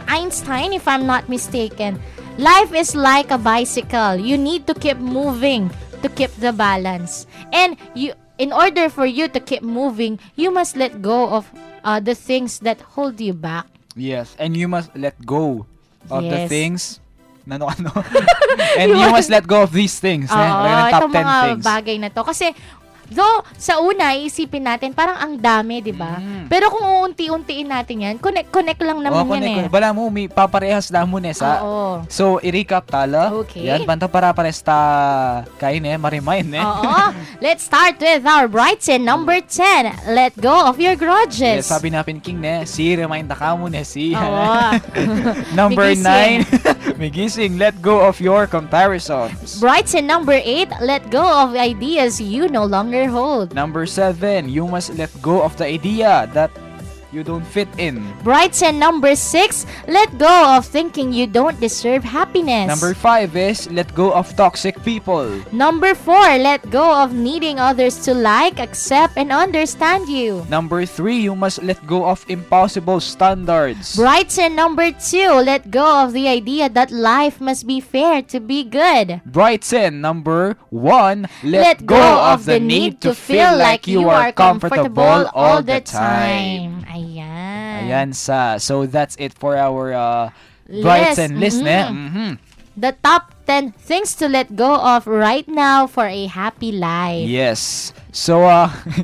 Einstein, if I'm not mistaken, life is like a bicycle. You need to keep moving to keep the balance. And in order for you to keep moving, you must let go of the things that hold you back. Yes, and you must let go of the Yes. things and you must let go of these things. Oo, Top itong 10 mga things. bagay na to. Kasi, though, sa una, iisipin natin, parang ang dami, di ba? Pero kung uunti-untiin natin yan, connect lang naman yan eh. Bala mo, may paparehas lang mo sa. Oo. So, i-recap tala. Okay. Yan, banta para paresta kain marimain Oo. Let's start with our Brighton number 10. Let go of your grudges. Yes, sabi natin King si remind na ka mo si. Oo. Number Migising. 9, Migising, let go of your comparisons. Brighton number 8. Let go of ideas you no longer hold. Number 7, you must let go of the idea that you don't fit in. Brighton number 6. Let go of thinking you don't deserve happiness. Number 5 is let go of toxic people. Number 4. Let go of needing others to like, accept, and understand you. Number 3, you must let go of impossible standards. Brighton number 2. Let go of the idea that life must be fair to be good. Brighton number 1, let go of the need to feel like you are comfortable all the time. Ayan. So that's it for our Brighton list. The top 10 things to let go of right now for a happy life. Yes. So,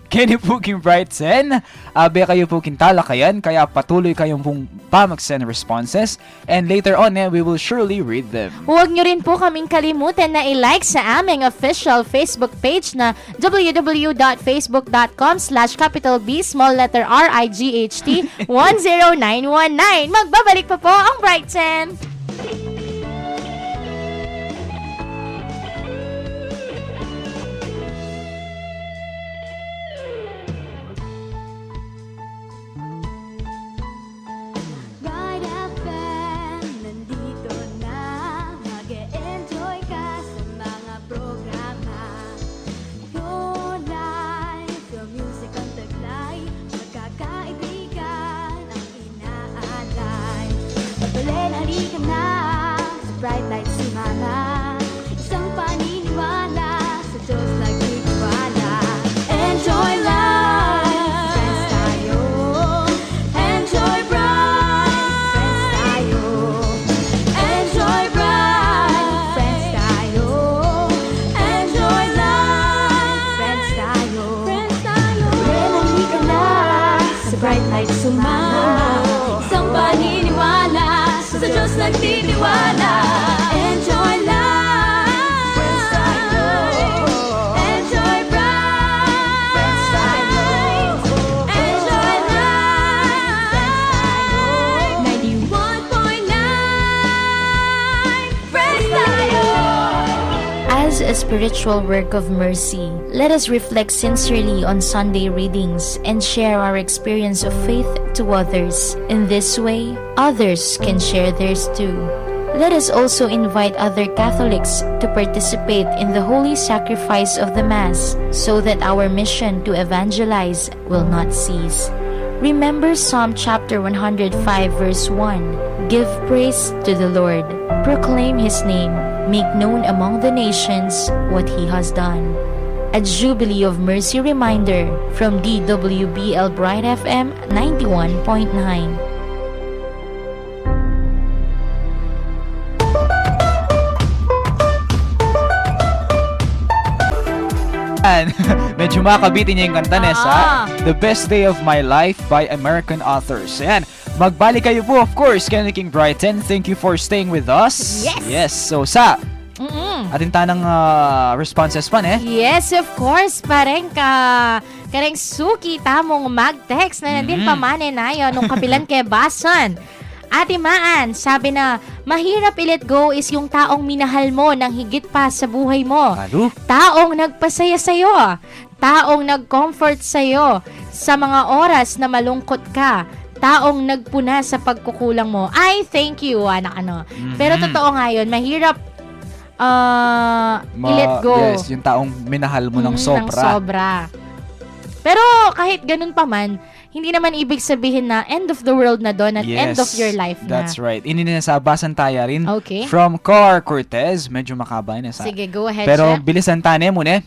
Kenny po king Brighton, abe kayo po king talakayan, kaya patuloy kayong pong mag-send responses, and later on, we will surely read them. Huwag nyo rin po kaming kalimutan na i-like sa aming official Facebook page na www.facebook.com/capital B10919. Magbabalik pa po ang Brighton! Bright FM, nandito na. Mag-e-enjoy ka sa mga programa. Tunay, from music ang taglay. Magkakaibigan ang inaalay. Patuloy, halika na sa Bright Light Simana. Isang paniniwala sa Diyos nagtitiwala. Enjoy life, friends tayo. Enjoy bright, friends tayo. Enjoy bright, friends tayo. Enjoy life, friends tayo. Patuloy, halika na sa Bright Light Sumama. Isang paniniwala sa Diyos nagtitiwala. Enjoy life, friends tayo. Enjoy bright, friends tayo. Enjoy life, 91.9, friends tayo. As a spiritual work of mercy, let us reflect sincerely on Sunday readings and share our experience of faith to others. In this way, others can share theirs too. Let us also invite other Catholics to participate in the holy sacrifice of the Mass so that our mission to evangelize will not cease. Remember Psalm chapter 105 verse 1. Give praise to the Lord. Proclaim His name. Make known among the nations what He has done. A Jubilee of Mercy reminder from DWBL Bright FM 91.9. Medyo makabitin niya yung kanta Nessa. The Best Day of My Life by American authors. Ayan. Magbalik kayo po, of course, Kenny King Brighton. Thank you for staying with us. Yes. Yes. So, sa Atin tanang responses pa, ne? Yes, of course. Pareng kareng suki tamong mag-text na nandin pamane na yun nung kapilan kay Bason. Ate Maan, sabi na, mahirap i-let go is yung taong minahal mo ng higit pa sa buhay mo. Lalo? Taong nagpasaya sa'yo. Taong nag-comfort sa'yo sa mga oras na malungkot ka. Taong nagpuna sa pagkukulang mo. I thank you, anak ano. Pero totoo nga yun, mahirap i-let go. Yes, yung taong minahal mo ng sobra. Ng sobra. Pero kahit ganun pa man, hindi naman ibig sabihin na end of the world na doon at end of your life na. That's right. Ininasabasan tayo rin Okay. from Car Cortez. Medyo makaba na sa. Sige, go ahead, Pero Chef. bilisan tane muna.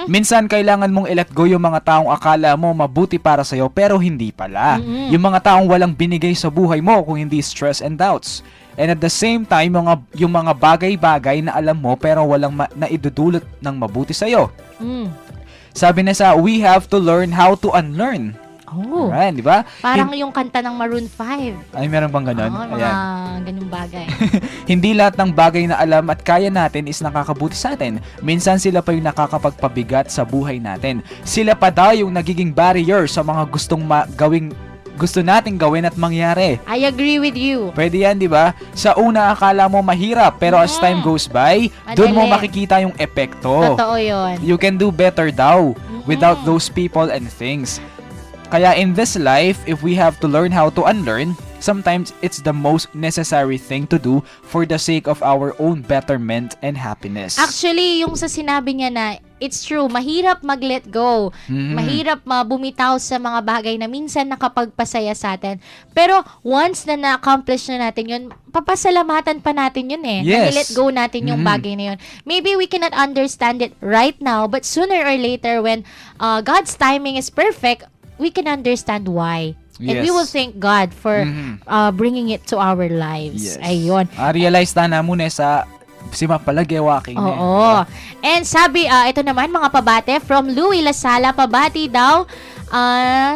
Minsan kailangan mong i-let go yung mga taong akala mo mabuti para sa'yo pero hindi pala. Yung mga taong walang binigay sa buhay mo kung hindi stress and doubts. And at the same time, yung mga bagay-bagay na alam mo pero walang naidudulot ng mabuti sa'yo. Sabi na sa, we have to learn how to unlearn. Oh. Alright, di ba? Parang yung kanta ng Maroon 5. Ay, meron bang ganun? Oo, mga ganung bagay. Hindi lahat ng bagay na alam at kaya natin is nakakabuti sa atin. Minsan sila pa yung nakakapagpabigat sa buhay natin. Sila pa daw yung nagiging barrier sa mga gusto nating gawin at mangyari. I agree with you. Pwede yan, di ba? Sa una, akala mo mahirap, pero as time goes by, doon mo Madali. makikita yung epekto. Totoo yun. You can do better daw without those people and things. Kaya in this life, if we have to learn how to unlearn, sometimes it's the most necessary thing to do for the sake of our own betterment and happiness. Actually, yung sa sinabi niya na, it's true, mahirap mag-let go. Mahirap bumitaw sa mga bagay na minsan nakapagpasaya sa atin. Pero once na na-accomplish na natin yun, papasalamatan pa natin yun eh. Yes. Na let go natin yung bagay na yun. Maybe we cannot understand it right now, but sooner or later when God's timing is perfect, we can understand why. And we Yes. will thank God for bringing it to our lives. Yes. Ayun. Realize na muna sa si mapalagyawaking na. Oo. And sabi, ito naman mga pabate from Louie Lasala, pabati daw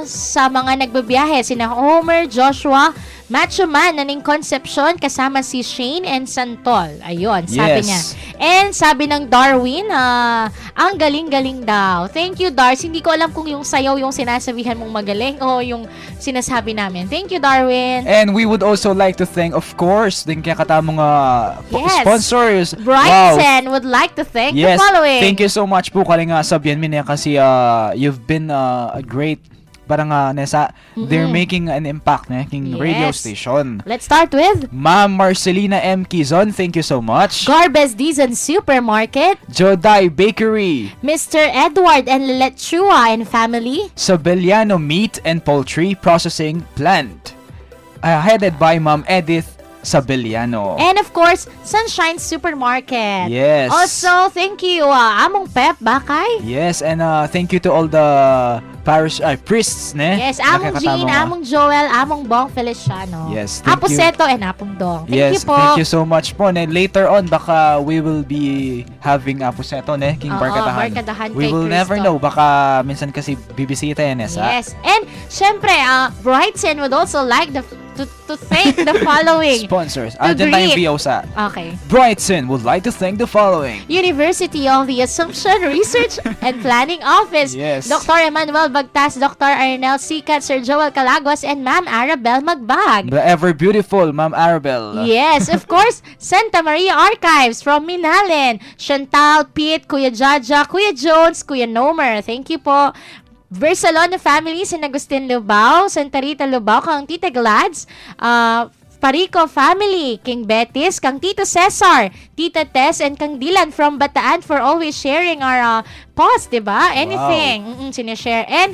sa mga nagbabiyahe, sina Homer, Joshua, Macho Man, naning Concepcion, kasama si Shane and Santol. Ayun, sabi Yes. niya. And sabi ng Darwin, ang galing-galing daw. Thank you, Dars. Hindi ko alam kung yung sayaw yung sinasabihan mong magaling o yung sinasabi namin. Thank you, Darwin. And we would also like to thank, of course, din kaya katamong Yes. sponsors. Bryson would like to thank Yes, the following. thank you so much po kalinga sabihan mi niya kasi you've been a great parang nesa they're making an impact na king radio Yes. station. Let's start with Ma'am Marcelina M. Quizon, thank you so much. Garbes Dizon Supermarket, Jodai Bakery, Mr. Edward and Lilet Chua and family, Sabeliano Meat and Poultry Processing Plant, headed by Ma'am Edith Sabeliano. and of course, Sunshine Supermarket. Yes. Also, thank you, Among Pep Bakay. Yes, and thank you to all the parish priests, ne? Yes, Among Jean, Among Joel, Among Bong Feliciano. Yes, thank Apo you. Seto and Apong Dong. Thank Yes, you po. thank you so much po. And later on, baka we will be having Apuseto, ne? King Oo, Barkadahan. Barkadahan We kay will Cristo. never know. Baka minsan kasi bibisita yan, Nessa. Yes. And, syempre, Brightson would also like to thank the following. Sponsors. To Dyan tayong greet. Biosa. Okay. Brightson would like to thank the following. University of the Assumption Research and Planning Office. Yes. Dr. Emmanuel Bagtas, Dr. Arnel Sikat, Sir Joel Calagos, and Ma'am Arabel Magbag. The ever beautiful Ma'am Arabel. Yes, of course, Santa Maria Archives from Minalin. Chantal, Pete, Kuya Jaja, Kuya Jones, Kuya Nomer. Thank you po. Versalona family, San Agustin Lubao, Santa Rita Lubao, kang Tita Glads, Parico family, King Betis, kang Tito Cesar, Tita Tess, and kang Dylan from Bataan for always sharing our post, diba? Anything, sinishare. And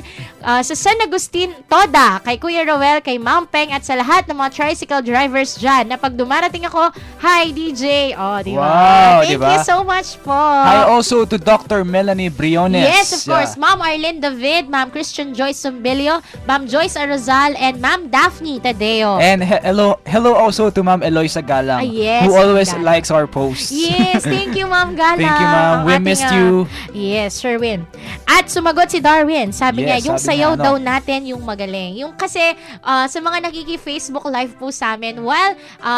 sa San Agustin, Toda, kay Kuya Roel, kay Ma'am Peng, at sa lahat ng mga tricycle drivers dyan, na pag dumarating ako, hi DJ! Oh, diba? Wow, Thank diba? you so much po. Hi also to Dr. Melanie Briones. Yes, of course. Ma'am Arlene David, Ma'am Christian Joyce Sombilio, Ma'am Joyce Arozal, and Ma'am Daphne Tadeo. And hello also to Ma'am Eloisa Galang, Yes, who always Galang. likes our posts. Yes, thank you, Ma'am Galang. Thank you, ma'am. Ang We ating, missed you. Yes, Sherwin. At sumagot si Darwin. Sabi niya, Yes, yung sabi sayaw niya, daw natin yung magaling. Yung kasi, sa mga nagigi-Facebook live po sa amin, while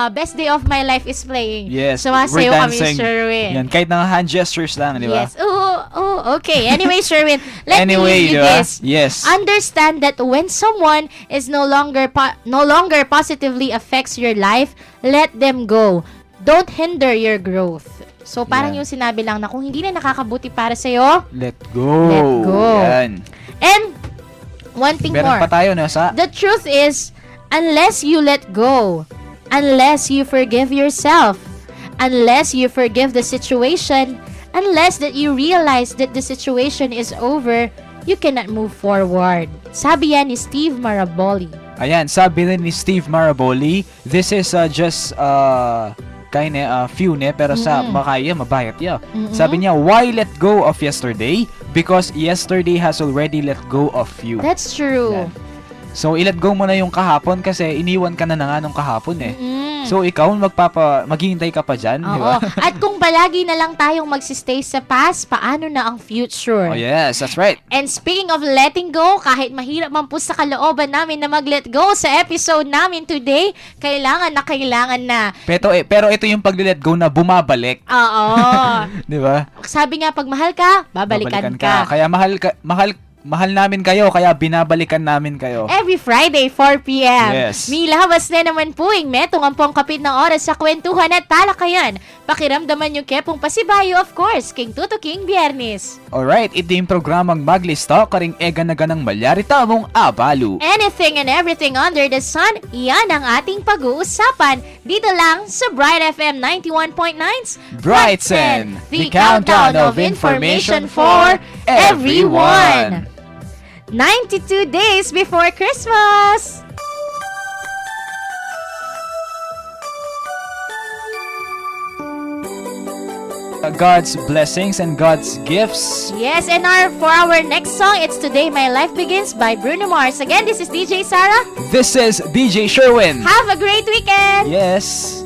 Best Day of My Life is playing, Yes, sumasayaw we're kami, dancing. Sherwin. Yan, kahit ng hand gestures lang, di ba? Yes. Oh, okay. Anyway, Sherwin, let me Anyway, leave you di ba? this. Yes. Understand that when someone is no longer positively affects your life, let them go. Don't hinder your growth. So, parang Yeah. yung sinabi lang na kung hindi na nakakabuti para sa'yo, Let go. Let go. Yan. and one thing Meron more. pa tayo, no, sa... The truth is, unless you let go, unless you forgive yourself, unless you forgive the situation, unless that you realize that the situation is over, you cannot move forward. Sabi yan ni Steve Maraboli. Ayan, sabi rin ni Steve Maraboli, this is just few ne, pero sa makaya, mabayat ya. Sabi niya, why let go of yesterday? Because yesterday has already let go of you. That's true. Yan. So, i-let go mo na yung kahapon kasi iniwan ka na nga nung kahapon eh. Mm. So, ikaw, maghihintay ka pa dyan, di Oo. ba? At kung palagi na lang tayong magsistay sa past, paano na ang future? Oh, yes, that's right. And speaking of letting go, kahit mahirap man po sa kalooban namin na mag-let go sa episode namin today, kailangan na. Pero ito yung pag-let go na bumabalik. Oo. Di ba? Sabi nga, pag mahal ka, babalikan ka. Kaya mahal namin kayo, kaya binabalikan namin kayo. Every Friday, 4 p.m. Yes. Milabas na naman po yung metong ampong kapit ng oras sa kwentuhan at talakayan. Pakiramdaman yung kepong pasibayo, of course, King Tuto King Biyernes. Alright, ito yung programang maglista karing ega na ganang malyarita mong abalu. Anything and everything under the sun, iyan ang ating pag-uusapan. Dito lang sa Bright FM 91.9's Brightsen, the countdown of information for everyone. 92 days before Christmas! God's blessings and God's gifts. Yes, and for our next song, it's Today My Life Begins by Bruno Mars. Again, this is DJ Sarah. This is DJ Sherwin. Have a great weekend! Yes.